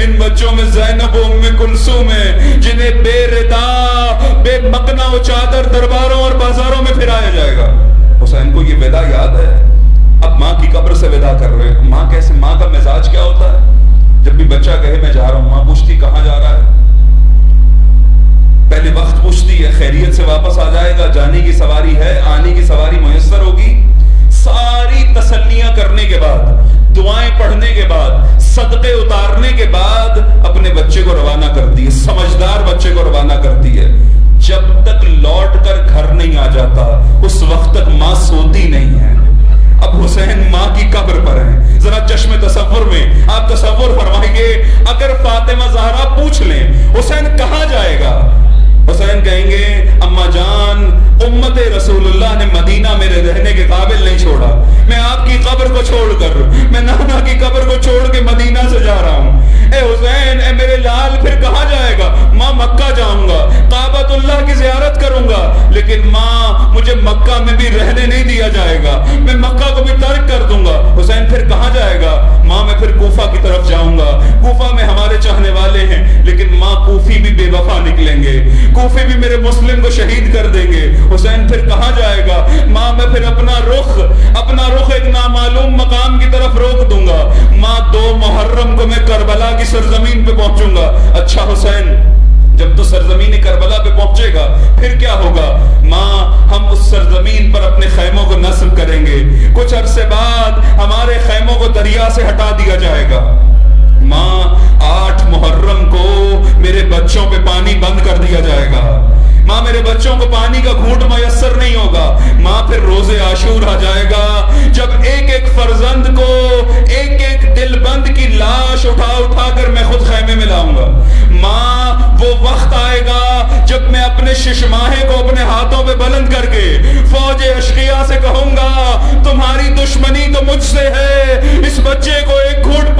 ان بچوں میں زینب و ام کلثوم ہے جنہیں بے ردا بے مکنا و چادر درباروں اور بازاروں میں پھرایا جائے گا۔ حسین کو یہ ودا یاد ہے، اب ماں کی قبر سے ودا کر رہے ہیں۔ ماں کیسے، ماں کا مزاج کیا ہوتا ہے؟ جب بھی بچہ کہے میں جا رہا ہوں، ماں پوچھتی کہاں جا رہا ہے؟ پہلے وقت پوچھتی ہے خیریت سے واپس آ جائے گا، جانے کی سواری ہے، آنے کی سواری میسر ہوگی؟ ساری تسلیاں کرنے کے بعد، دعائیں پڑھنے کے بعد، صدقے اتارنے کے بعد اپنے بچے کو روانہ کرتی ہے، سمجھدار بچے کو روانہ کرتی ہے۔ جب تک لوٹ کر گھر نہیں آ جاتا اس وقت تک ماں سوتی نہیں ہے۔ اب حسین ماں کی قبر پر ہیں، ذرا چشم تصور میں آپ تصور فرمائیے اگر فاطمہ زہرا پوچھ لیں حسین کہاں جائے گا، حسین کہیں گے اماں جان امت رسول اللہ نے مدینہ میرے رہنے کے قابل نہیں چھوڑا، میں آپ کی قبر کو چھوڑ کر، میں نانا کی قبر کو چھوڑ کے مدینہ سے جا رہا ہوں۔ اے حسین، اے میرے لال پھر کہاں جائے گا؟ ماں مکہ جاؤں گا، کعبۃ اللہ کی زیارت کروں گا، لیکن ماں مجھے مکہ میں بھی رہنے نہیں دیا جائے گا، میں مکہ کو بھی ترک کر دوں گا۔ حسین پھر کہاں جائے گا؟ ماں میں پھر کوفہ کی طرف جاؤں گا، کوفہ میں ہمارے چاہنے والے ہیں، لیکن ماں کوفی بھی بے نکلیں گے، کوفے بھی میرے مسلم کو شہید کر دیں گے، حسین پھر کہاں جائے گا؟ ماں میں پھر اپنا رخ ایک نامعلوم مقام کی طرف روک دوں گا، ماں 2 محرم کو میں کربلا کی سرزمین پہ پہنچوں گا۔ اچھا حسین جب تو سرزمین کربلا پہ پہنچے گا پھر کیا ہوگا؟ ماں ہم اس سرزمین پر اپنے خیموں کو نصب کریں گے، کچھ عرصے بعد ہمارے خیموں کو دریا سے ہٹا دیا جائے گا، ماں 8 محرم کو میرے بچوں پہ پانی بند کر دیا جائے گا، ماں میرے بچوں کو پانی کا گھونٹ میسر نہیں ہوگا، ماں پھر روز عاشور آ جائے گا جب ایک ایک فرزند کو ایک ایک دل بند کی لاش اٹھا کر میں خود خیمے میں لاؤں گا، ماں وہ وقت آئے گا جب میں اپنے ششماہے کو اپنے ہاتھوں پہ بلند کر کے فوج اشقیاء سے کہوں گا تمہاری دشمنی تو مجھ سے ہے، اس بچے کو ایک گھونٹ